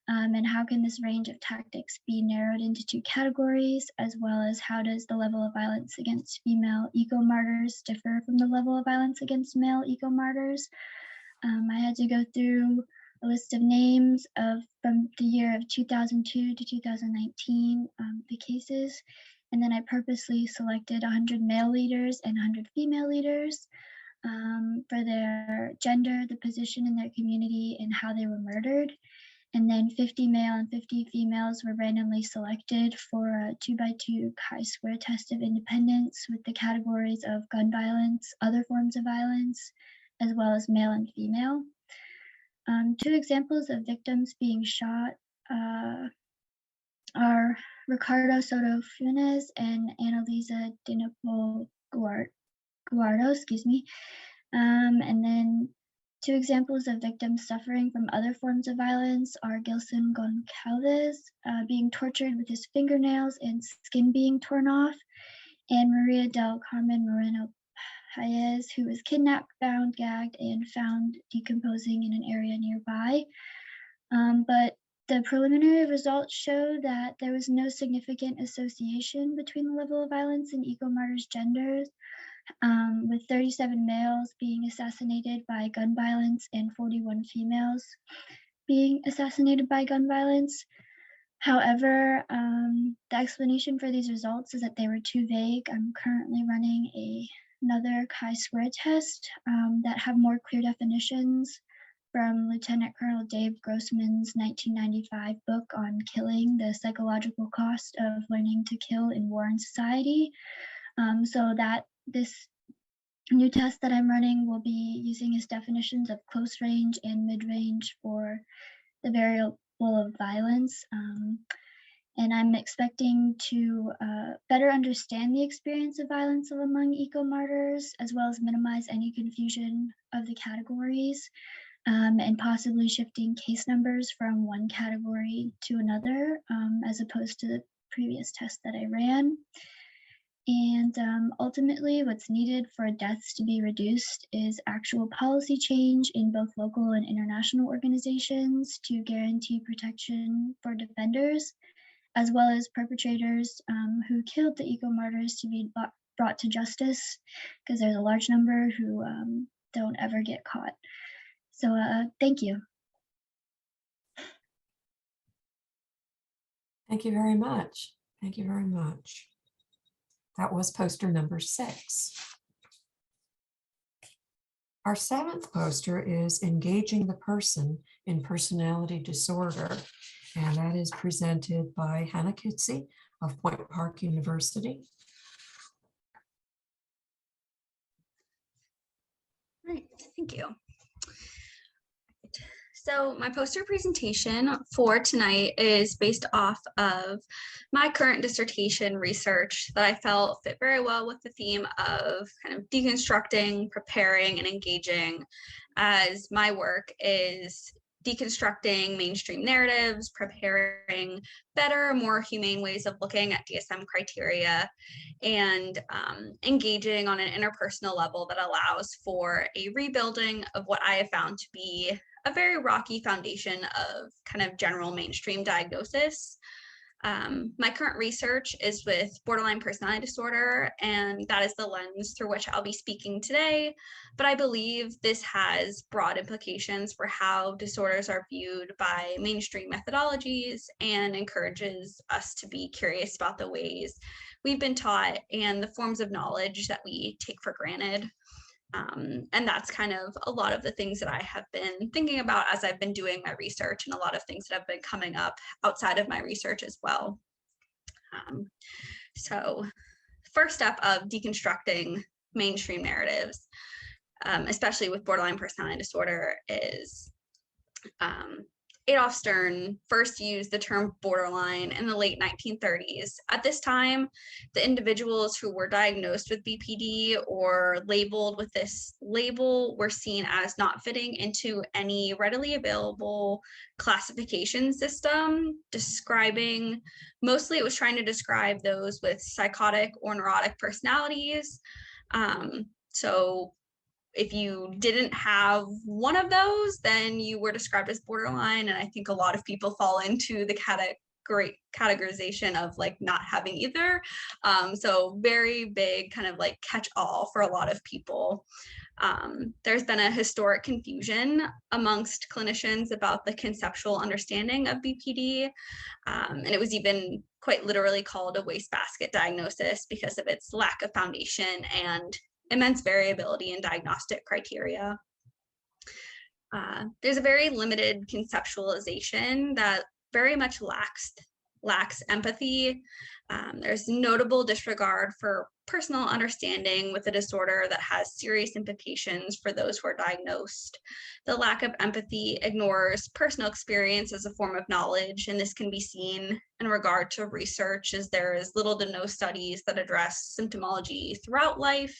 And how can this range of tactics be narrowed into two categories, as well as how does the level of violence against female eco-martyrs differ from the level of violence against male eco-martyrs? I had to go through a list of names from the year of 2002 to 2019, the cases. And then I purposely selected 100 male leaders and 100 female leaders for their gender, the position in their community, and how they were murdered. And then 50 male and 50 females were randomly selected for a 2x2 chi-square test of independence with the categories of gun violence, other forms of violence, as well as male and female. 2 examples of victims being shot are Ricardo Soto Funes and Annalisa Dinopo Guardo, and then 2 examples of victims suffering from other forms of violence are Gilson Goncalves being tortured with his fingernails and skin being torn off, and Maria del Carmen Moreno Paez, who was kidnapped, bound, gagged, and found decomposing in an area nearby. But the preliminary results show that there was no significant association between the level of violence and Eco-Martyrs' genders, with 37 males being assassinated by gun violence and 41 females being assassinated by gun violence. However, the explanation for these results is that they were too vague. I'm currently running another chi-square test that have more clear definitions from Lieutenant Colonel Dave Grossman's 1995 book on killing, the psychological cost of learning to kill in war and society. So that this new test that I'm running will be using his definitions of close range and mid-range for the variable of violence. And I'm expecting to better understand the experience of violence among eco-martyrs, as well as minimize any confusion of the categories, and possibly shifting case numbers from one category to another, as opposed to the previous test that I ran. And ultimately, what's needed for deaths to be reduced is actual policy change in both local and international organizations to guarantee protection for defenders, as well as perpetrators who killed the eco-martyrs to be brought to justice, because there's a large number who don't ever get caught. So thank you. Thank you very much. Thank you very much. That was poster number 6. Our 7th poster is Engaging the Person in Personality Disorder, and that is presented by Hannah Kitsey of Point Park University. Great, thank you. So my poster presentation for tonight is based off of my current dissertation research that I felt fit very well with the theme of kind of deconstructing, preparing, and engaging, as my work is deconstructing mainstream narratives, preparing better, more humane ways of looking at DSM criteria, and engaging on an interpersonal level that allows for a rebuilding of what I have found to be a very rocky foundation of kind of general mainstream diagnosis. My current research is with borderline personality disorder, and that is the lens through which I'll be speaking today. But I believe this has broad implications for how disorders are viewed by mainstream methodologies, and encourages us to be curious about the ways we've been taught and the forms of knowledge that we take for granted. And that's kind of a lot of the things that I have been thinking about as I've been doing my research, and a lot of things that have been coming up outside of my research as well. So first step of deconstructing mainstream narratives, especially with borderline personality disorder, is Adolf Stern first used the term borderline in the late 1930s. At this time, the individuals who were diagnosed with BPD or labeled with this label were seen as not fitting into any readily available classification system, mostly it was trying to describe those with psychotic or neurotic personalities. So if you didn't have one of those, then you were described as borderline. And I think a lot of people fall into the categorization of like not having either. So very big kind of like catch all for a lot of people. There's been a historic confusion amongst clinicians about the conceptual understanding of BPD, and it was even quite literally called a wastebasket diagnosis because of its lack of foundation and immense variability in diagnostic criteria. There's a very limited conceptualization that very much lacks empathy. There's notable disregard for personal understanding with a disorder that has serious implications for those who are diagnosed. The lack of empathy ignores personal experience as a form of knowledge, and this can be seen in regard to research, as there is little to no studies that address symptomology throughout life,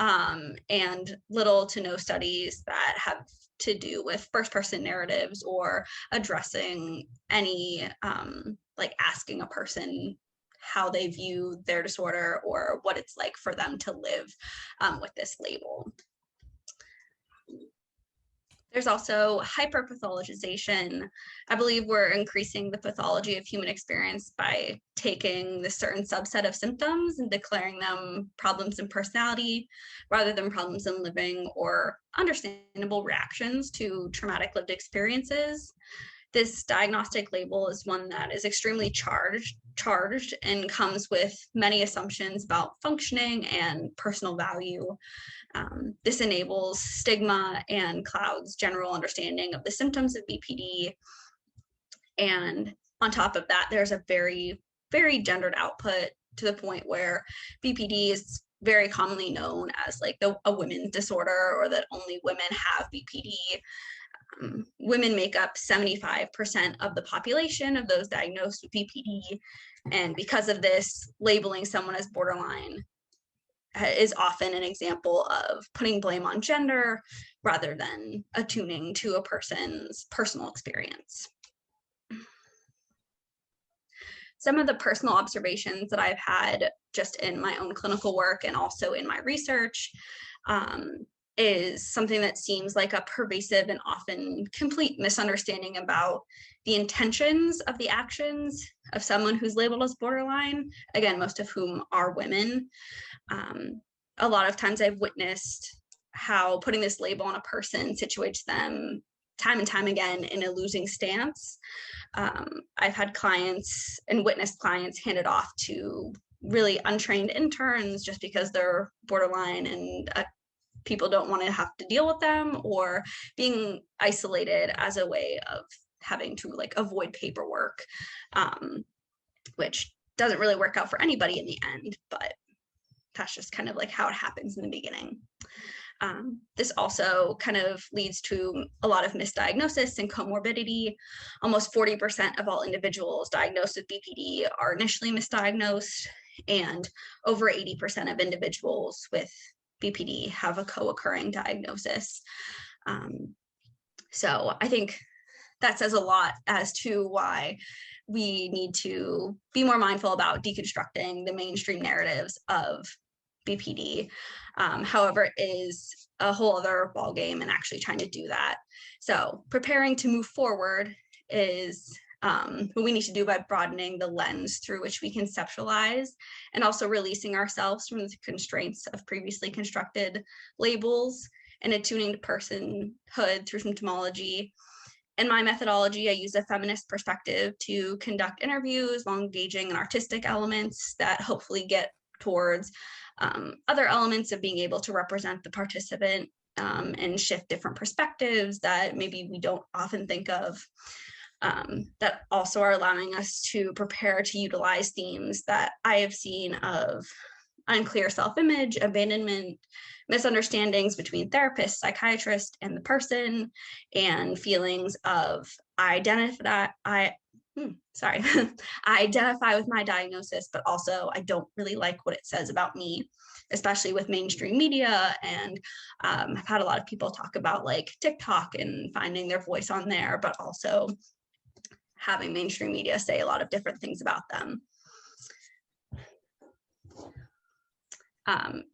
and little to no studies that have to do with first-person narratives or addressing any like asking a person how they view their disorder or what it's like for them to live with this label. There's also hyperpathologization. I believe we're increasing the pathology of human experience by taking this certain subset of symptoms and declaring them problems in personality rather than problems in living or understandable reactions to traumatic lived experiences. This diagnostic label is one that is extremely charged and comes with many assumptions about functioning and personal value. This enables stigma and clouds general understanding of the symptoms of BPD. And on top of that, there's a very, very gendered output to the point where BPD is very commonly known as like a women's disorder, or that only women have BPD. Women make up 75% of the population of those diagnosed with BPD. And because of this, labeling someone as borderline is often an example of putting blame on gender rather than attuning to a person's personal experience. Some of the personal observations that I've had just in my own clinical work and also in my research is something that seems like a pervasive and often complete misunderstanding about the intentions of the actions of someone who's labeled as borderline, again, most of whom are women. A lot of times I've witnessed how putting this label on a person situates them time and time again in a losing stance. I've had clients and witnessed clients handed off to really untrained interns just because they're borderline and people don't want to have to deal with them, or being isolated as a way of having to like avoid paperwork, which doesn't really work out for anybody in the end, but that's just kind of like how it happens in the beginning. This also kind of leads to a lot of misdiagnosis and comorbidity. Almost 40% of all individuals diagnosed with BPD are initially misdiagnosed, and over 80% of individuals with BPD have a co-occurring diagnosis. So I think that says a lot as to why we need to be more mindful about deconstructing the mainstream narratives of BPD. However, it is a whole other ballgame and actually trying to do that. So preparing to move forward is what we need to do by broadening the lens through which we conceptualize, and also releasing ourselves from the constraints of previously constructed labels and attuning to personhood through symptomology. In my methodology, I use a feminist perspective to conduct interviews while engaging in artistic elements that hopefully get towards other elements of being able to represent the participant and shift different perspectives that maybe we don't often think of, that also are allowing us to prepare to utilize themes that I have seen of unclear self-image, abandonment, misunderstandings between therapist, psychiatrist, and the person, and feelings of I identify with my diagnosis, but also I don't really like what it says about me, especially with mainstream media. And I've had a lot of people talk about like TikTok and finding their voice on there, but also having mainstream media say a lot of different things about them.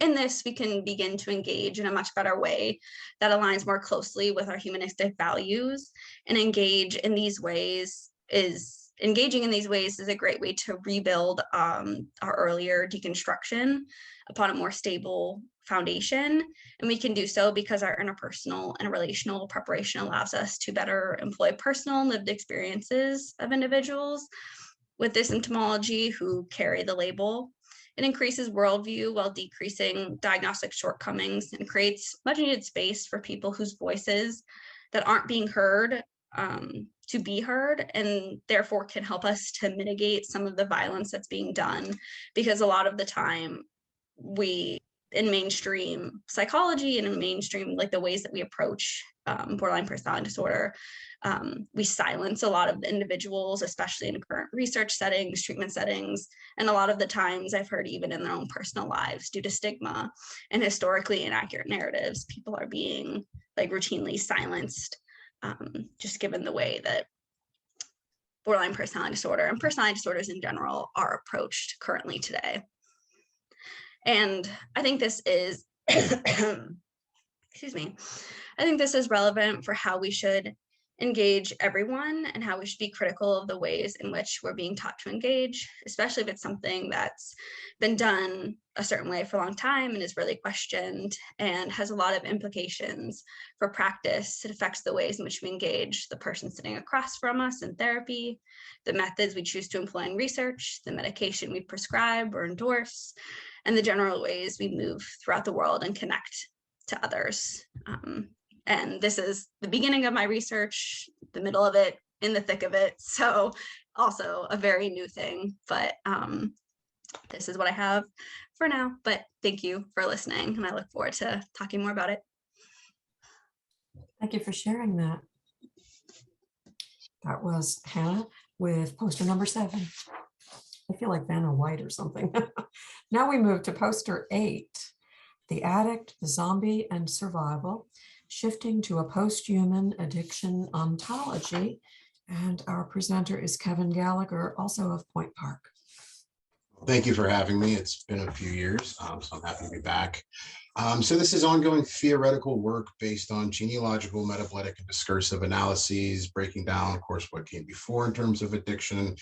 In this, we can begin to engage in a much better way that aligns more closely with our humanistic values, and engage in these ways is engaging in these ways is a great way to rebuild our earlier deconstruction upon a more stable foundation. And we can do so because our interpersonal and relational preparation allows us to better employ personal and lived experiences of individuals with this symptomology who carry the label. It increases worldview while decreasing diagnostic shortcomings and creates much needed space for people whose voices that aren't being heard to be heard, and therefore can help us to mitigate some of the violence that's being done. Because a lot of the time we, in mainstream psychology and in mainstream, like the ways that we approach borderline personality disorder, we silence a lot of the individuals, especially in current research settings, treatment settings. And a lot of the times I've heard even in their own personal lives, due to stigma and historically inaccurate narratives, people are being like routinely silenced, just given the way that borderline personality disorder and personality disorders in general are approached currently today. And I think this is, excuse me, I think this is relevant for how we should engage everyone and how we should be critical of the ways in which we're being taught to engage, especially if it's something that's been done a certain way for a long time and is really questioned and has a lot of implications for practice. It affects the ways in which we engage the person sitting across from us in therapy, the methods we choose to employ in research, the medication we prescribe or endorse, and the general ways we move throughout the world and connect to others. And this is the beginning of my research, the middle of it, in the thick of it. So also a very new thing, but this is what I have for now. But thank you for listening, and I look forward to talking more about it. Thank you for sharing that. That was Hannah with poster number 7. I feel like Vanna White or something. Now we move to poster 8, The Addict, the Zombie, and Survival, shifting to a post-human addiction ontology. And our presenter is Kevin Gallagher, also of Point Park. Thank you for having me. It's been a few years, so I'm happy to be back. So this is ongoing theoretical work based on genealogical, metaboletic, and discursive analyses, breaking down, of course, what came before in terms of addiction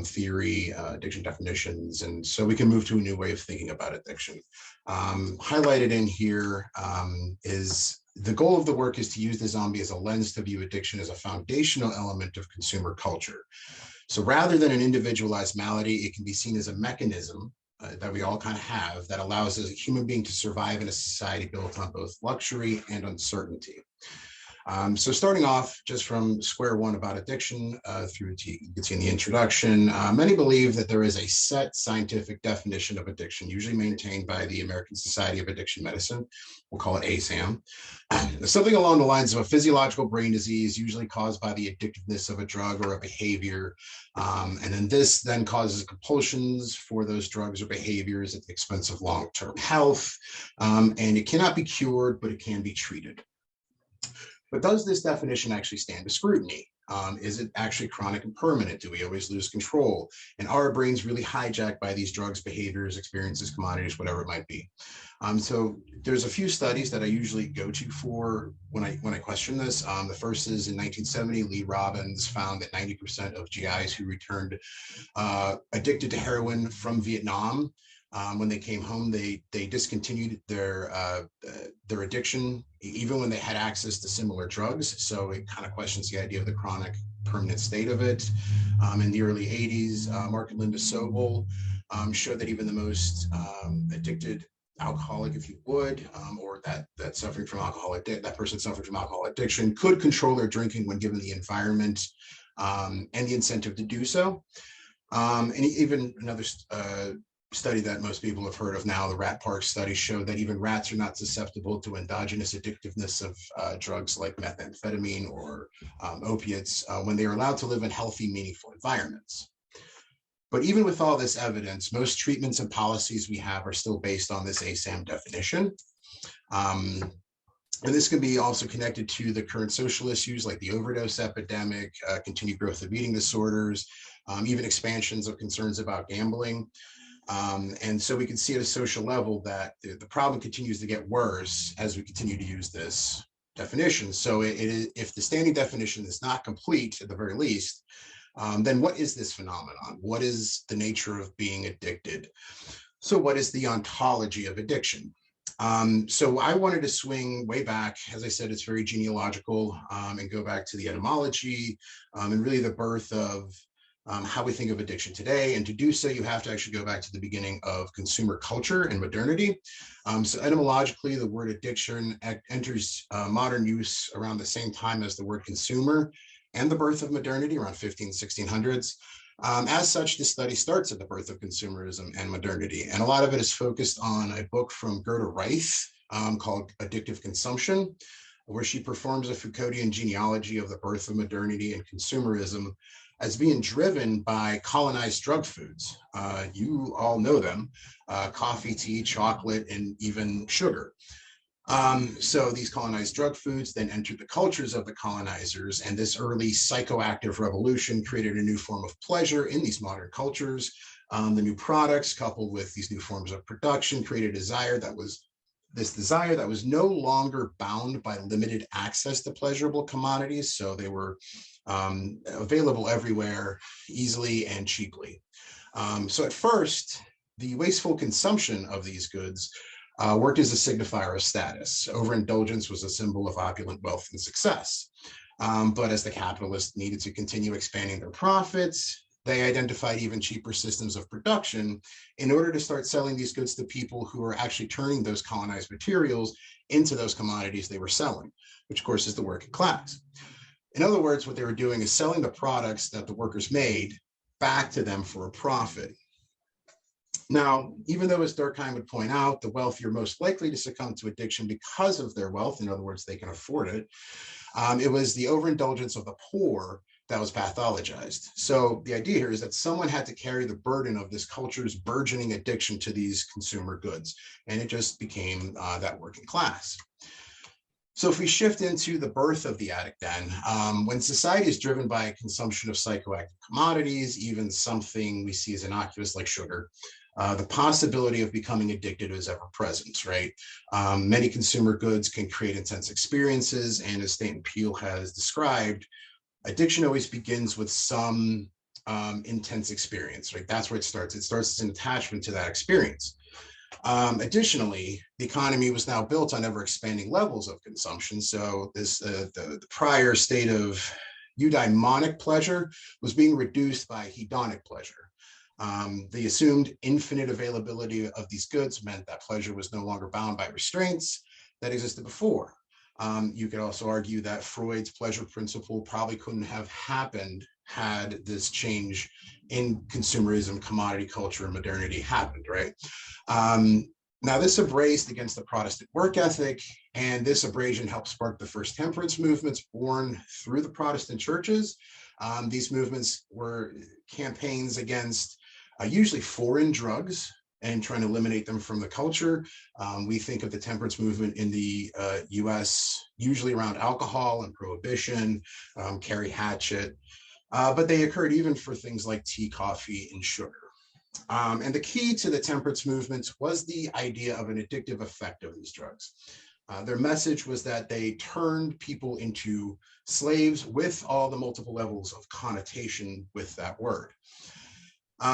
theory, addiction definitions, and so we can move to a new way of thinking about addiction. Highlighted in here is the goal of the work is to use the zombie as a lens to view addiction as a foundational element of consumer culture. So rather than an individualized malady, it can be seen as a mechanism that we all kind of have that allows a human being to survive in a society built on both luxury and uncertainty. So starting off just from square one about addiction through to, you can see in the introduction, many believe that there is a set scientific definition of addiction, usually maintained by the American Society of Addiction Medicine. We'll call it ASAM. Something along the lines of a physiological brain disease, usually caused by the addictiveness of a drug or a behavior. And then this then causes compulsions for those drugs or behaviors at the expense of long-term health. And it cannot be cured, but it can be treated. But does this definition actually stand to scrutiny? Is it actually chronic and permanent? Do we always lose control? And are our brains really hijacked by these drugs, behaviors, experiences, commodities, whatever it might be? So there's a few studies that I usually go to for when I question this. The first is in 1970, Lee Robbins found that 90% of GIs who returned addicted to heroin from Vietnam, when they came home, they discontinued their addiction, even when they had access to similar drugs. So it kind of questions the idea of the chronic permanent state of it. In the early 80s, Mark and Linda Sobel showed that even the most addicted alcoholic, if you would, or that suffering from that person suffering from alcohol addiction could control their drinking when given the environment and the incentive to do so. And even another study that most people have heard of now, the Rat Park study, showed that even rats are not susceptible to endogenous addictiveness of drugs like methamphetamine or opiates when they are allowed to live in healthy, meaningful environments. But even with all this evidence, most treatments and policies we have are still based on this ASAM definition. And this can be also connected to the current social issues like the overdose epidemic, continued growth of eating disorders, even expansions of concerns about gambling. And so we can see at a social level that the problem continues to get worse as we continue to use this definition. So if the standing definition is not complete, at the very least, then what is this phenomenon? What is the nature of being addicted? So what is the ontology of addiction? So I wanted to swing way back. As I said, it's very genealogical, and go back to the etymology, and really the birth of how we think of addiction today. And to do so, you have to actually go back to the beginning of consumer culture and modernity. So etymologically, the word addiction enters modern use around the same time as the word consumer and the birth of modernity, around 1600s. As such, this study starts at the birth of consumerism and modernity. And a lot of it is focused on a book from Gerda Reith called Addictive Consumption, where she performs a Foucauldian genealogy of the birth of modernity and consumerism as being driven by colonized drug foods. You all know them: coffee, tea, chocolate, and even sugar. So these colonized drug foods then entered the cultures of the colonizers, and this early psychoactive revolution created a new form of pleasure in these modern cultures. The new products, coupled with these new forms of production, created a desire that was no longer bound by limited access to pleasurable commodities. So they were available everywhere, easily and cheaply. So at first, the wasteful consumption of these goods worked as a signifier of status. Overindulgence was a symbol of opulent wealth and success. But as the capitalists needed to continue expanding their profits, they identified even cheaper systems of production in order to start selling these goods to people who were actually turning those colonized materials into those commodities they were selling, which of course is the working class. In other words, what they were doing is selling the products that the workers made back to them for a profit. Now, even though, as Durkheim would point out, the wealthy are most likely to succumb to addiction because of their wealth, in other words, they can afford it, it was the overindulgence of the poor that was pathologized. So the idea here is that someone had to carry the burden of this culture's burgeoning addiction to these consumer goods, and it just became that working class. So if we shift into the birth of the addict then, when society is driven by consumption of psychoactive commodities, even something we see as innocuous like sugar, the possibility of becoming addicted is ever present, right? Many consumer goods can create intense experiences, and as Stanton Peele has described, addiction always begins with some intense experience, right? That's where it starts. It starts as an attachment to that experience. Additionally, the economy was now built on ever expanding levels of consumption. So this the prior state of eudaimonic pleasure was being reduced by hedonic pleasure. The assumed infinite availability of these goods meant that pleasure was no longer bound by restraints that existed before. You could also argue that Freud's pleasure principle probably couldn't have happened had this change in consumerism, commodity culture, and modernity happened, right? Now, this abrased against the Protestant work ethic, and this abrasion helped spark the first temperance movements born through the Protestant churches. These movements were campaigns against usually foreign drugs and trying to eliminate them from the culture. We think of the temperance movement in the US usually around alcohol and prohibition, Carrie Hatchett, but they occurred even for things like tea, coffee, and sugar. And the key to the temperance movement was the idea of an addictive effect of these drugs. Their message was that they turned people into slaves with all the multiple levels of connotation with that word.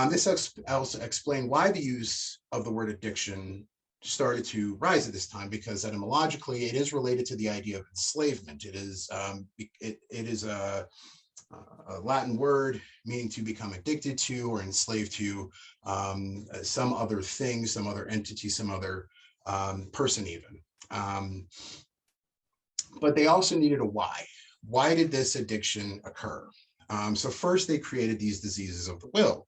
This also explains why the use of the word addiction started to rise at this time, because etymologically it is related to the idea of enslavement. It is a Latin word meaning to become addicted to or enslaved to some other thing, some other entity, some other person even. But they also needed a why. Why did this addiction occur? So first they created these diseases of the will.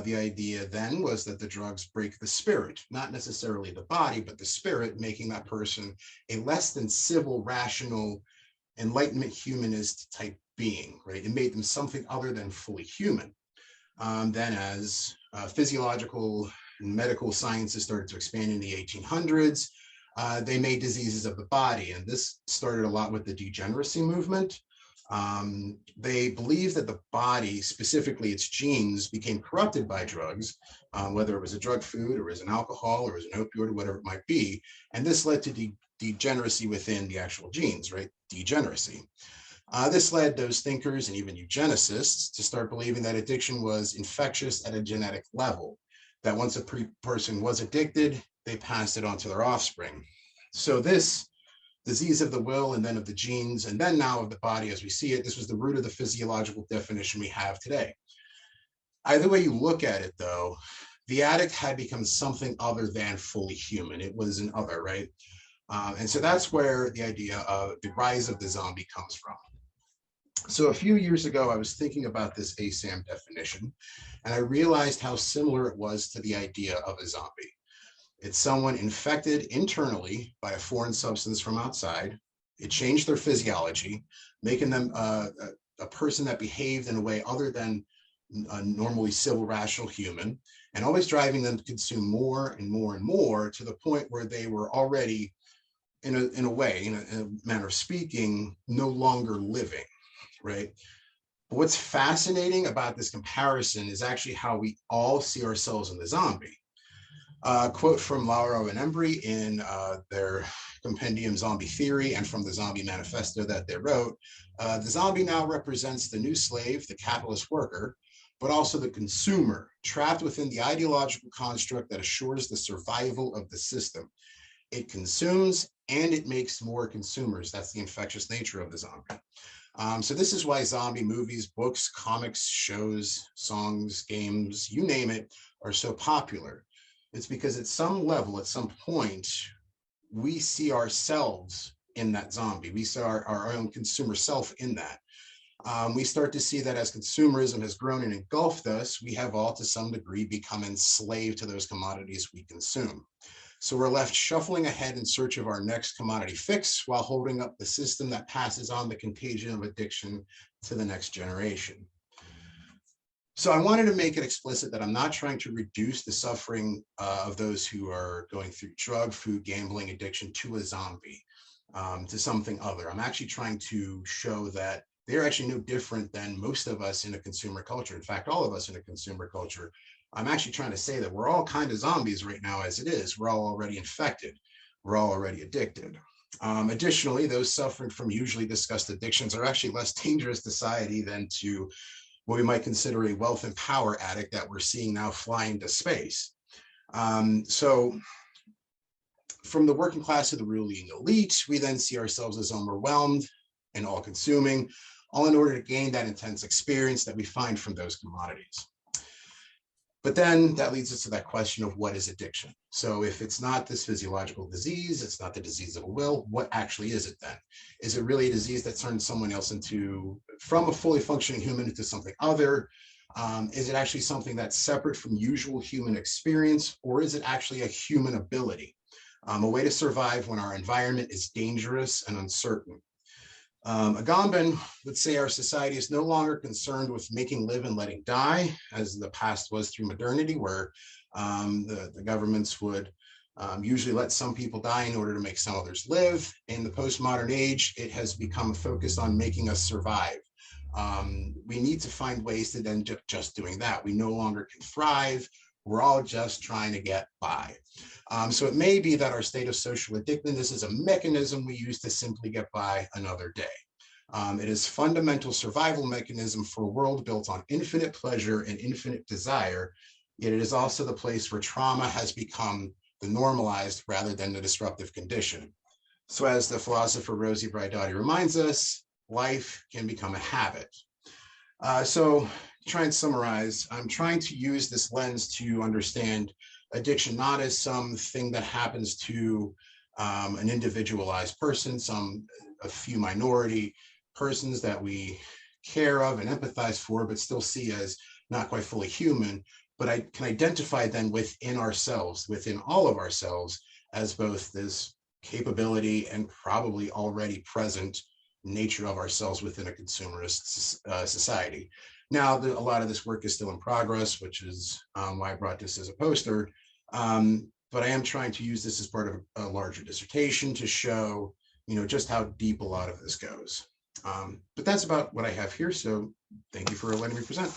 The idea then was that the drugs break the spirit, not necessarily the body, but the spirit, making that person a less than civil, rational, Enlightenment humanist type being, right? It made them something other than fully human. Then as physiological and medical sciences started to expand in the 1800s, they made diseases of the body. And this started a lot with the degeneracy movement. They believed that the body, specifically its genes, became corrupted by drugs, whether it was a drug food or as an alcohol or as an opioid or whatever it might be. And this led to degeneracy within the actual genes, right? Degeneracy. This led those thinkers and even eugenicists to start believing that addiction was infectious at a genetic level, that once a person was addicted, they passed it on to their offspring. So this disease of the will and then of the genes and then now of the body as we see it, this was the root of the physiological definition we have today. Either way you look at it though, the addict had become something other than fully human. It was an other, right? And so that's where the idea of the rise of the zombie comes from. So a few years ago, I was thinking about this ASAM definition, and I realized how similar it was to the idea of a zombie. It's someone infected internally by a foreign substance from outside. It changed their physiology, making them a person that behaved in a way other than a normally civil, rational human, and always driving them to consume more and more and more to the point where they were already, in a manner of speaking, no longer living, right? But what's fascinating about this comparison is actually how we all see ourselves in the zombie. Quote from Lauro and Embry in their compendium Zombie Theory and from the Zombie Manifesto that they wrote, the zombie now represents the new slave, the capitalist worker, but also the consumer, trapped within the ideological construct that assures the survival of the system. It consumes and it makes more consumers. That's the infectious nature of the zombie. So this is why zombie movies, books, comics, shows, songs, games, you name it, are so popular. It's because at some level, at some point, we see ourselves in that zombie. We see our own consumer self in that. We start to see that as consumerism has grown and engulfed us, we have all to some degree become enslaved to those commodities we consume. So we're left shuffling ahead in search of our next commodity fix while holding up the system that passes on the contagion of addiction to the next generation. So I wanted to make it explicit that I'm not trying to reduce the suffering of those who are going through drug, food, gambling, addiction to a zombie, to something other. I'm actually trying to show that they're actually no different than most of us in a consumer culture. In fact, all of us in a consumer culture. I'm actually trying to say that we're all kind of zombies right now as it is. We're all already infected. We're all already addicted. Additionally, those suffering from usually discussed addictions are actually less dangerous to society than to what we might consider a wealth and power addict that we're seeing now fly into space. So from the working class to the ruling elite, we then see ourselves as overwhelmed and all consuming, all in order to gain that intense experience that we find from those commodities. But then that leads us to that question of what is addiction? So if it's not this physiological disease, it's not the disease of the will, what actually is it then? Is it really a disease that turns someone else from a fully functioning human into something other? Is it actually something that's separate from usual human experience, or is it actually a human ability? A way to survive when our environment is dangerous and uncertain. Agamben would say our society is no longer concerned with making live and letting die, as the past was through modernity, where the governments would usually let some people die in order to make some others live. In the postmodern age, it has become focused on making us survive. We need to find ways to then just doing that. We no longer can thrive. We're all just trying to get by. So it may be that our state of social addictedness is a mechanism we use to simply get by another day. It is fundamental survival mechanism for a world built on infinite pleasure and infinite desire, yet it is also the place where trauma has become the normalized rather than the disruptive condition. So as the philosopher Rosie Braidotti reminds us, life can become a habit. So to try and summarize, I'm trying to use this lens to understand addiction not as something that happens to an individualized person, a few minority persons that we care of and empathize for, but still see as not quite fully human, but I can identify then within ourselves, within all of ourselves, as both this capability and probably already present nature of ourselves within a consumerist society. Now, a lot of this work is still in progress, which is why I brought this as a poster. But I am trying to use this as part of a larger dissertation to show, just how deep a lot of this goes. But that's about what I have here. So thank you for letting me present.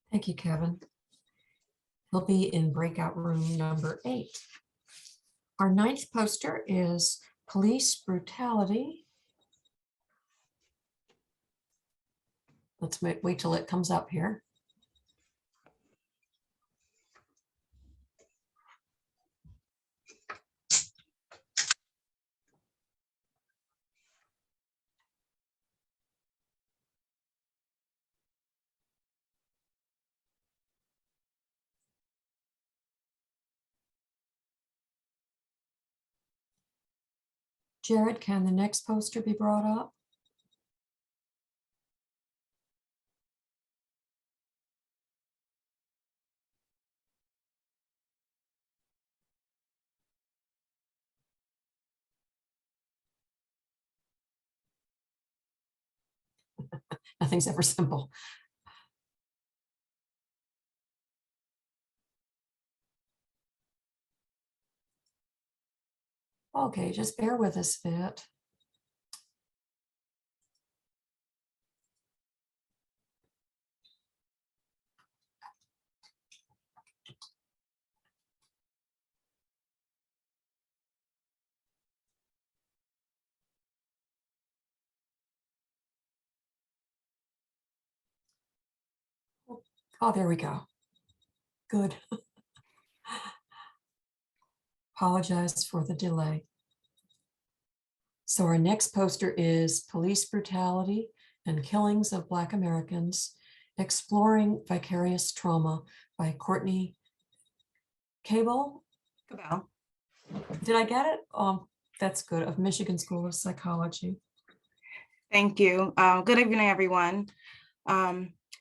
Thank you, Kevin. He'll be in breakout room number 8. Our 9th poster is Police Brutality Let's wait till it comes up here. Jared, can the next poster be brought up? Nothing's ever simple. Okay, just bear with us a bit. Oh, there we go. Good. Apologize for the delay. So our next poster is Police Brutality and Killings of Black Americans, Exploring Vicarious Trauma by Courtney Gopal. Did I get it? That's good, of Michigan School of Psychology. Thank you. Good evening, everyone.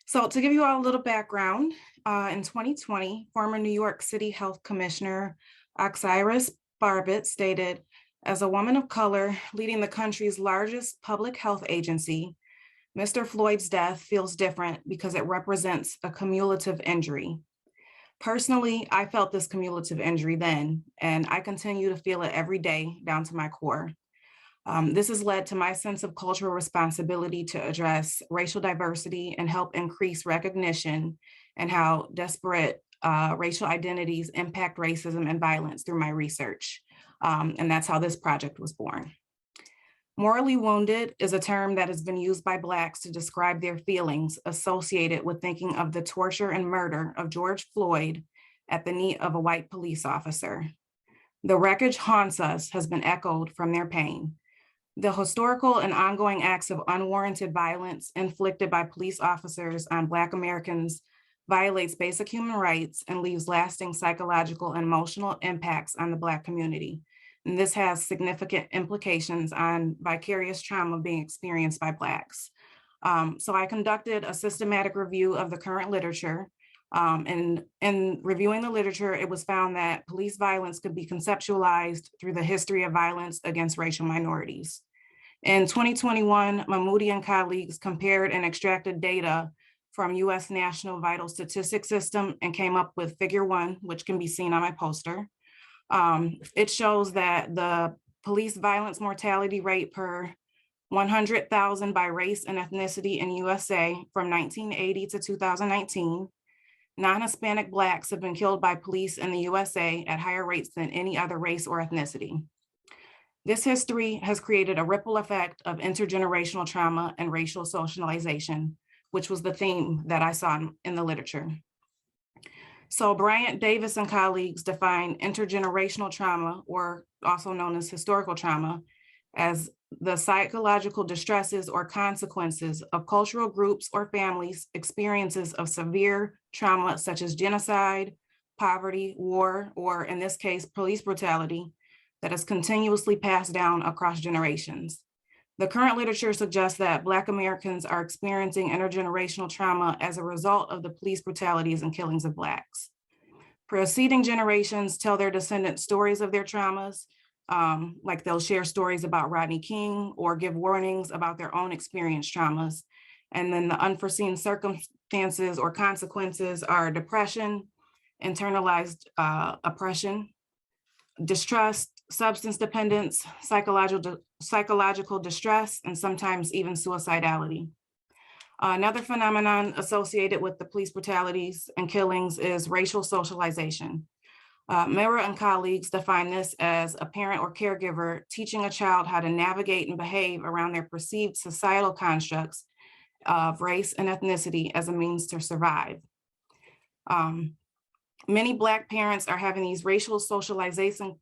So to give you all a little background, in 2020, former New York City Health Commissioner Oxiris Barbett stated, "As a woman of color leading the country's largest public health agency, Mr. Floyd's death feels different because it represents a cumulative injury. Personally, I felt this cumulative injury then, and I continue to feel it every day down to my core. This has led to my sense of cultural responsibility to address racial diversity and help increase recognition and how disparate racial identities impact racism and violence through my research. And that's how this project was born. Morally wounded is a term that has been used by Blacks to describe their feelings associated with thinking of the torture and murder of George Floyd at the knee of a white police officer. The wreckage haunts us has been echoed from their pain. The historical and ongoing acts of unwarranted violence inflicted by police officers on Black Americans violates basic human rights and leaves lasting psychological and emotional impacts on the Black community. And this has significant implications on vicarious trauma being experienced by Blacks. So I conducted a systematic review of the current literature. And in reviewing the literature, it was found that police violence could be conceptualized through the history of violence against racial minorities. In 2021, Mahmoudi and colleagues compared and extracted data from US National Vital Statistics System and came up with Figure 1, which can be seen on my poster. It shows that the police violence mortality rate per 100,000 by race and ethnicity in USA from 1980 to 2019, non-Hispanic Blacks have been killed by police in the USA at higher rates than any other race or ethnicity. This history has created a ripple effect of intergenerational trauma and racial socialization, which was the theme that I saw in the literature. So Bryant Davis and colleagues define intergenerational trauma, or also known as historical trauma, as the psychological distresses or consequences of cultural groups or families' experiences of severe trauma, such as genocide, poverty, war, or in this case, police brutality, that is continuously passed down across generations. The current literature suggests that Black Americans are experiencing intergenerational trauma as a result of the police brutalities and killings of Blacks. Preceding generations tell their descendants stories of their traumas, like they'll share stories about Rodney King or give warnings about their own experienced traumas. And then the unforeseen circumstances or consequences are depression, internalized oppression, distrust, substance dependence, psychological distress, and sometimes even suicidality. Another phenomenon associated with the police brutalities and killings is racial socialization. Mira and colleagues define this as a parent or caregiver teaching a child how to navigate and behave around their perceived societal constructs of race and ethnicity as a means to survive. Many Black parents are having these racial socialization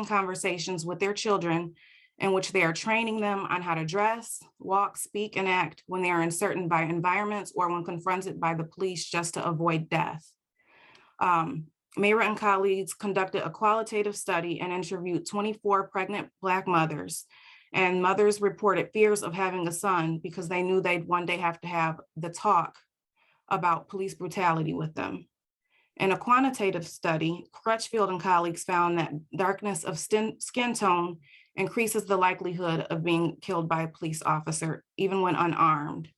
conversations with their children in which they are training them on how to dress, walk, speak, and act when they are uncertain by environments or when confronted by the police just to avoid death. Mayra and colleagues conducted a qualitative study and interviewed 24 pregnant Black mothers, and mothers reported fears of having a son because they knew they'd one day have to have the talk about police brutality with them. In a quantitative study, Crutchfield and colleagues found that darkness of skin tone increases the likelihood of being killed by a police officer, even when unarmed.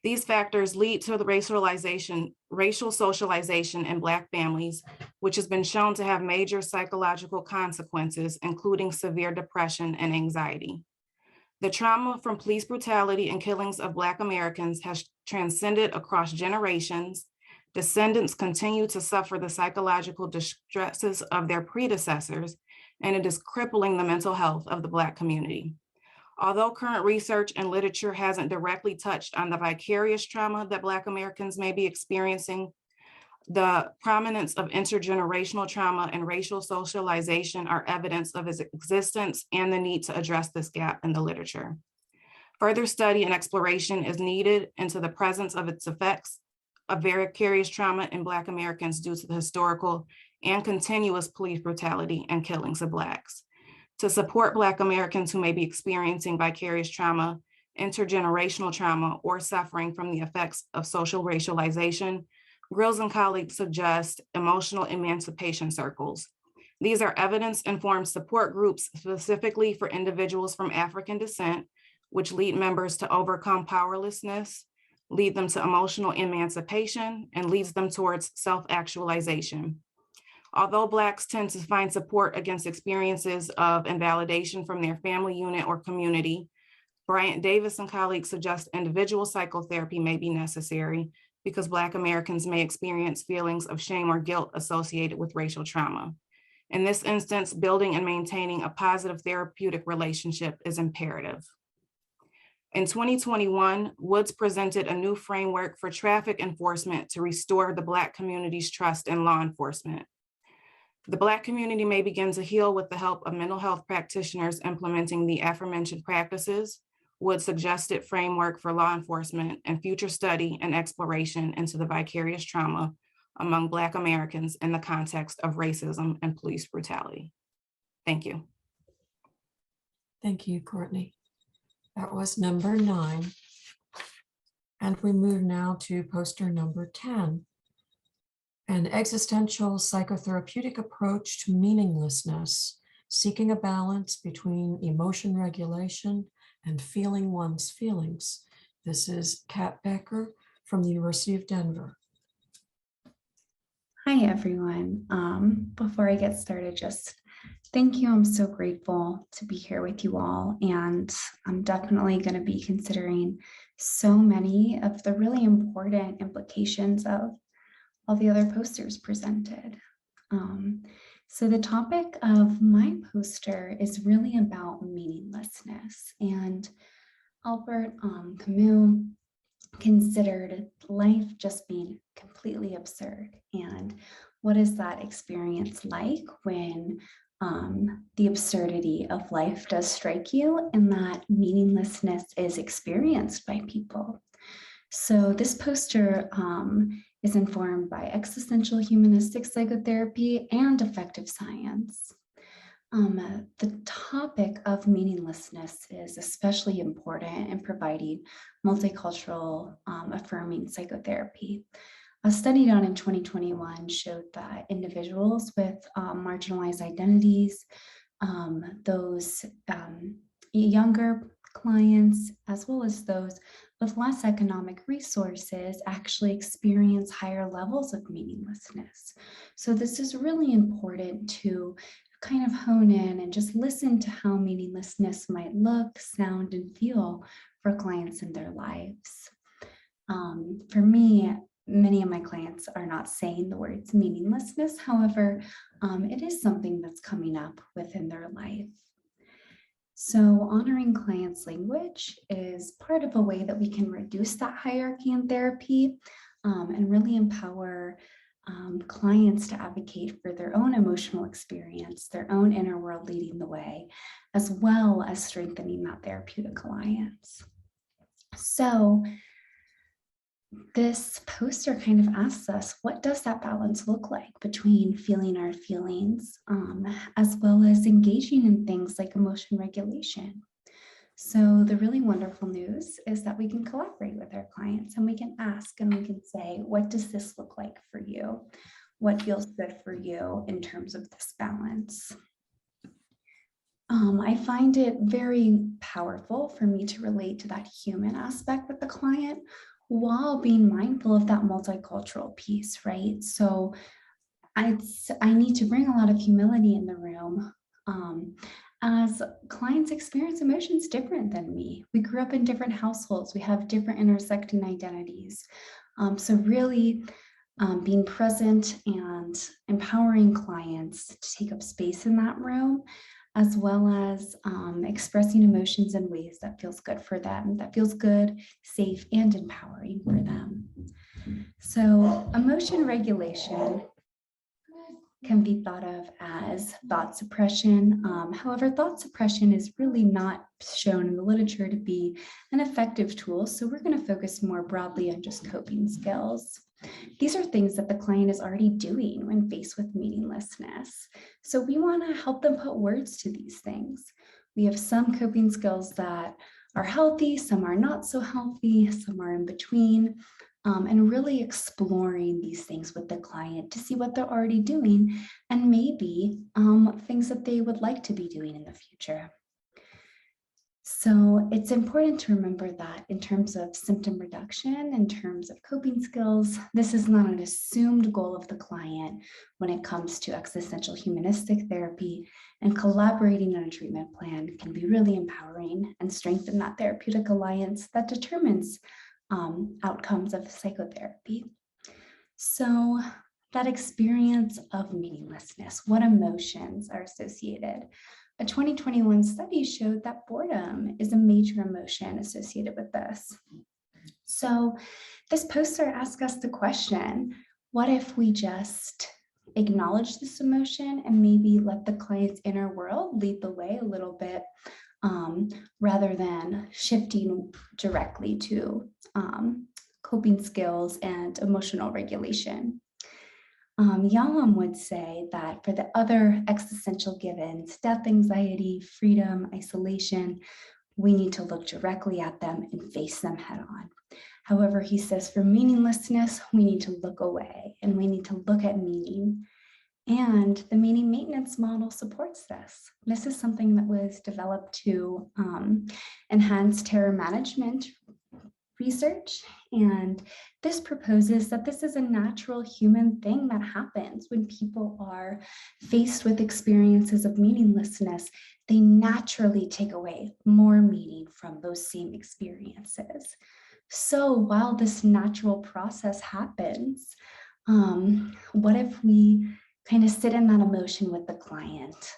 These factors lead to the racial socialization in Black families, which has been shown to have major psychological consequences, including severe depression and anxiety. The trauma from police brutality and killings of Black Americans has transcended across generations. Descendants continue to suffer the psychological distresses of their predecessors, and it is crippling the mental health of the Black community. Although current research and literature hasn't directly touched on the vicarious trauma that Black Americans may be experiencing, the prominence of intergenerational trauma and racial socialization are evidence of its existence and the need to address this gap in the literature. Further study and exploration is needed into the presence of its effects of vicarious trauma in Black Americans due to the historical and continuous police brutality and killings of Blacks. To support Black Americans who may be experiencing vicarious trauma, intergenerational trauma, or suffering from the effects of social racialization, Grills and colleagues suggest emotional emancipation circles. These are evidence-informed support groups specifically for individuals from African descent, which lead members to overcome powerlessness, lead them to emotional emancipation, and leads them towards self-actualization. Although Blacks tend to find support against experiences of invalidation from their family unit or community, Bryant Davis and colleagues suggest individual psychotherapy may be necessary because Black Americans may experience feelings of shame or guilt associated with racial trauma. In this instance, building and maintaining a positive therapeutic relationship is imperative. In 2021, Woods presented a new framework for traffic enforcement to restore the Black community's trust in law enforcement. The Black community may begin to heal with the help of mental health practitioners implementing the aforementioned practices, Woods' suggested framework for law enforcement, and future study and exploration into the vicarious trauma among Black Americans in the context of racism and police brutality. Thank you. Thank you, Courtney. That was number 9. And we move now to poster number 10. An existential psychotherapeutic approach to meaninglessness, seeking a balance between emotion regulation and feeling one's feelings. This is Kat Becker from the University of Denver. Hi, everyone. Before I get started, just thank you. I'm so grateful to be here with you all, and I'm definitely going to be considering so many of the really important implications of all the other posters presented. So the topic of my poster is really about meaninglessness, and Albert Camus considered life just being completely absurd. And what is that experience like when the absurdity of life does strike you and that meaninglessness is experienced by people? So this poster is informed by existential humanistic psychotherapy and effective science. The topic of meaninglessness is especially important in providing multicultural affirming psychotherapy. A study done in 2021 showed that individuals with marginalized identities, those younger clients, as well as those with less economic resources, actually experience higher levels of meaninglessness. So this is really important to kind of hone in and just listen to how meaninglessness might look, sound, and feel for clients in their lives. For me, many of my clients are not saying the words meaninglessness. However, it is something that's coming up within their life. So honoring clients' language is part of a way that we can reduce that hierarchy in therapy and really empower clients to advocate for their own emotional experience, their own inner world leading the way, as well as strengthening that therapeutic alliance. So this poster kind of asks us, what does that balance look like between feeling our feelings, as well as engaging in things like emotion regulation? So the really wonderful news is that we can collaborate with our clients and we can ask and we can say, what does this look like for you? What feels good for you in terms of this balance? I find it very powerful for me to relate to that human aspect with the client while being mindful of that multicultural piece, right? So I need to bring a lot of humility in the room as clients experience emotions different than me. We grew up in different households. We have different intersecting identities. So really being present and empowering clients to take up space in that room, as well as expressing emotions in ways that feels good for them, that feels good, safe, and empowering for them. So emotion regulation can be thought of as thought suppression. However, thought suppression is really not shown in the literature to be an effective tool. So we're going to focus more broadly on just coping skills. These are things that the client is already doing when faced with meaninglessness. So we want to help them put words to these things. We have some coping skills that are healthy, some are not so healthy, some are in between. And really exploring these things with the client to see what they're already doing and maybe things that they would like to be doing in the future. So it's important to remember that in terms of symptom reduction, in terms of coping skills, this is not an assumed goal of the client when it comes to existential humanistic therapy, and collaborating on a treatment plan can be really empowering and strengthen that therapeutic alliance that determines outcomes of psychotherapy. So that experience of meaninglessness, what emotions are associated? A 2021 study showed that boredom is a major emotion associated with this. So this poster asks us the question, what if we just acknowledge this emotion and maybe let the client's inner world lead the way a little bit, rather than shifting directly to coping skills and emotional regulation. Yalom would say that for the other existential givens, death, anxiety, freedom, isolation, we need to look directly at them and face them head on. However, he says for meaninglessness, we need to look away and we need to look at meaning. And the meaning maintenance model supports this. This is something that was developed to enhance terror management research. And this proposes that this is a natural human thing that happens when people are faced with experiences of meaninglessness. They naturally take away more meaning from those same experiences. So while this natural process happens, what if we kind of sit in that emotion with the client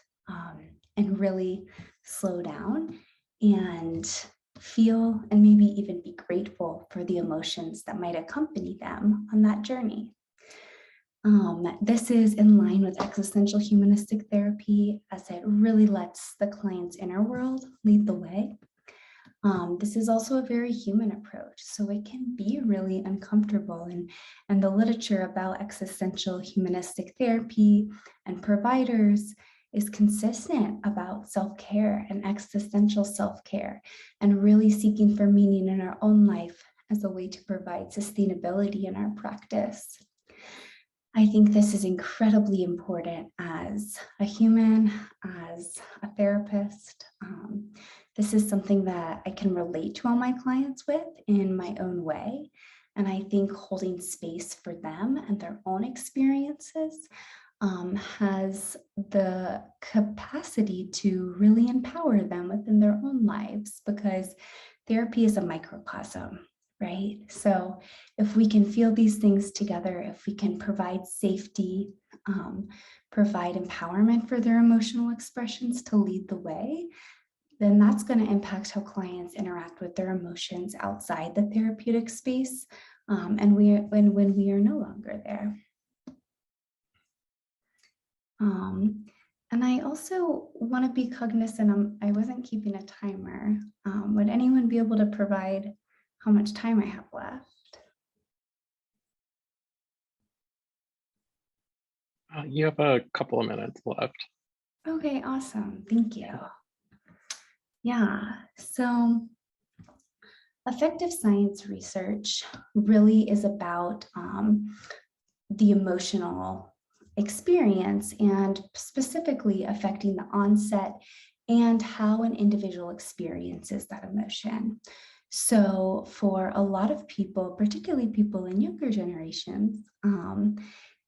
and really slow down and feel and maybe even be grateful for the emotions that might accompany them on that journey. This is in line with existential humanistic therapy as it really lets the client's inner world lead the way. This is also a very human approach, so it can be really uncomfortable, and the literature about existential humanistic therapy and providers is consistent about self-care and existential self-care and really seeking for meaning in our own life as a way to provide sustainability in our practice. I think this is incredibly important as a human, as a therapist. This is something that I can relate to all my clients with in my own way. And I think holding space for them and their own experiences has the capacity to really empower them within their own lives, because therapy is a microcosm, right? So if we can feel these things together, if we can provide safety, provide empowerment for their emotional expressions to lead the way, then that's going to impact how clients interact with their emotions outside the therapeutic space, and when we are no longer there. And I also want to be cognizant, I wasn't keeping a timer. Would anyone be able to provide how much time I have left? You have a couple of minutes left. Okay, awesome. Thank you. Yeah, so effective science research really is about the emotional experience and specifically affecting the onset and how an individual experiences that emotion. So for a lot of people, particularly people in younger generations,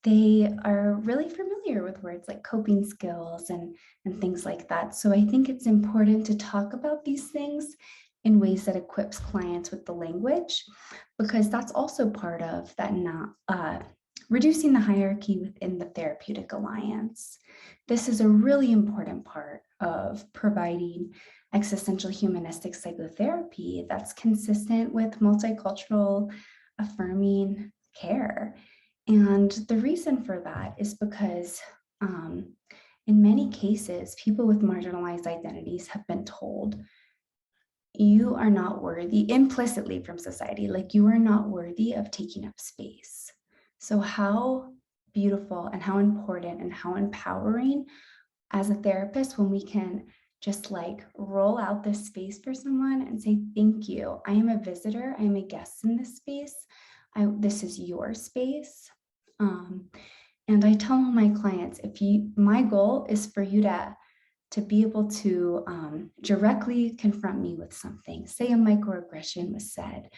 they are really familiar with words like coping skills and things like that. So I think it's important to talk about these things in ways that equips clients with the language, because that's also part of that reducing the hierarchy within the therapeutic alliance. This is a really important part of providing existential humanistic psychotherapy that's consistent with multicultural affirming care. And the reason for that is because in many cases, people with marginalized identities have been told, you are not worthy, implicitly from society, like you are not worthy of taking up space. So how beautiful and how important and how empowering as a therapist when we can just like roll out this space for someone and say, thank you. I am a visitor. I am a guest in this space. This is your space. And I tell all my clients, my goal is for you to be able to directly confront me with something. Say a microaggression was said.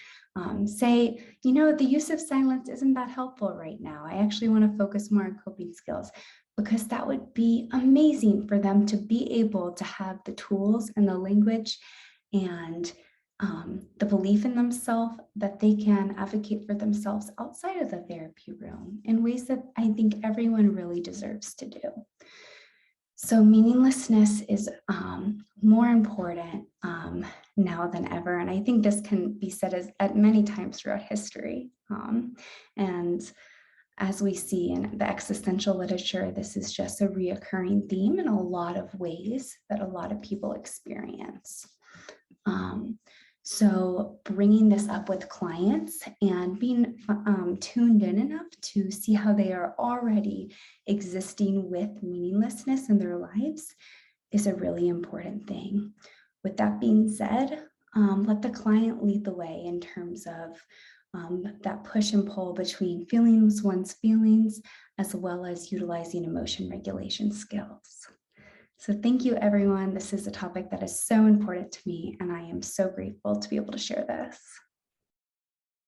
Say, the use of silence isn't that helpful right now. I actually want to focus more on coping skills, because that would be amazing for them to be able to have the tools and the language and the belief in themselves that they can advocate for themselves outside of the therapy room in ways that I think everyone really deserves to do. So meaninglessness is more important now than ever. And I think this can be said at many times throughout history. And as we see in the existential literature, this is just a reoccurring theme in a lot of ways that a lot of people experience. So bringing this up with clients and being tuned in enough to see how they are already existing with meaninglessness in their lives is a really important thing. With that being said, let the client lead the way in terms of that push and pull between feeling one's feelings as well as utilizing emotion regulation skills. So thank you, everyone. This is a topic that is so important to me, and I am so grateful to be able to share this.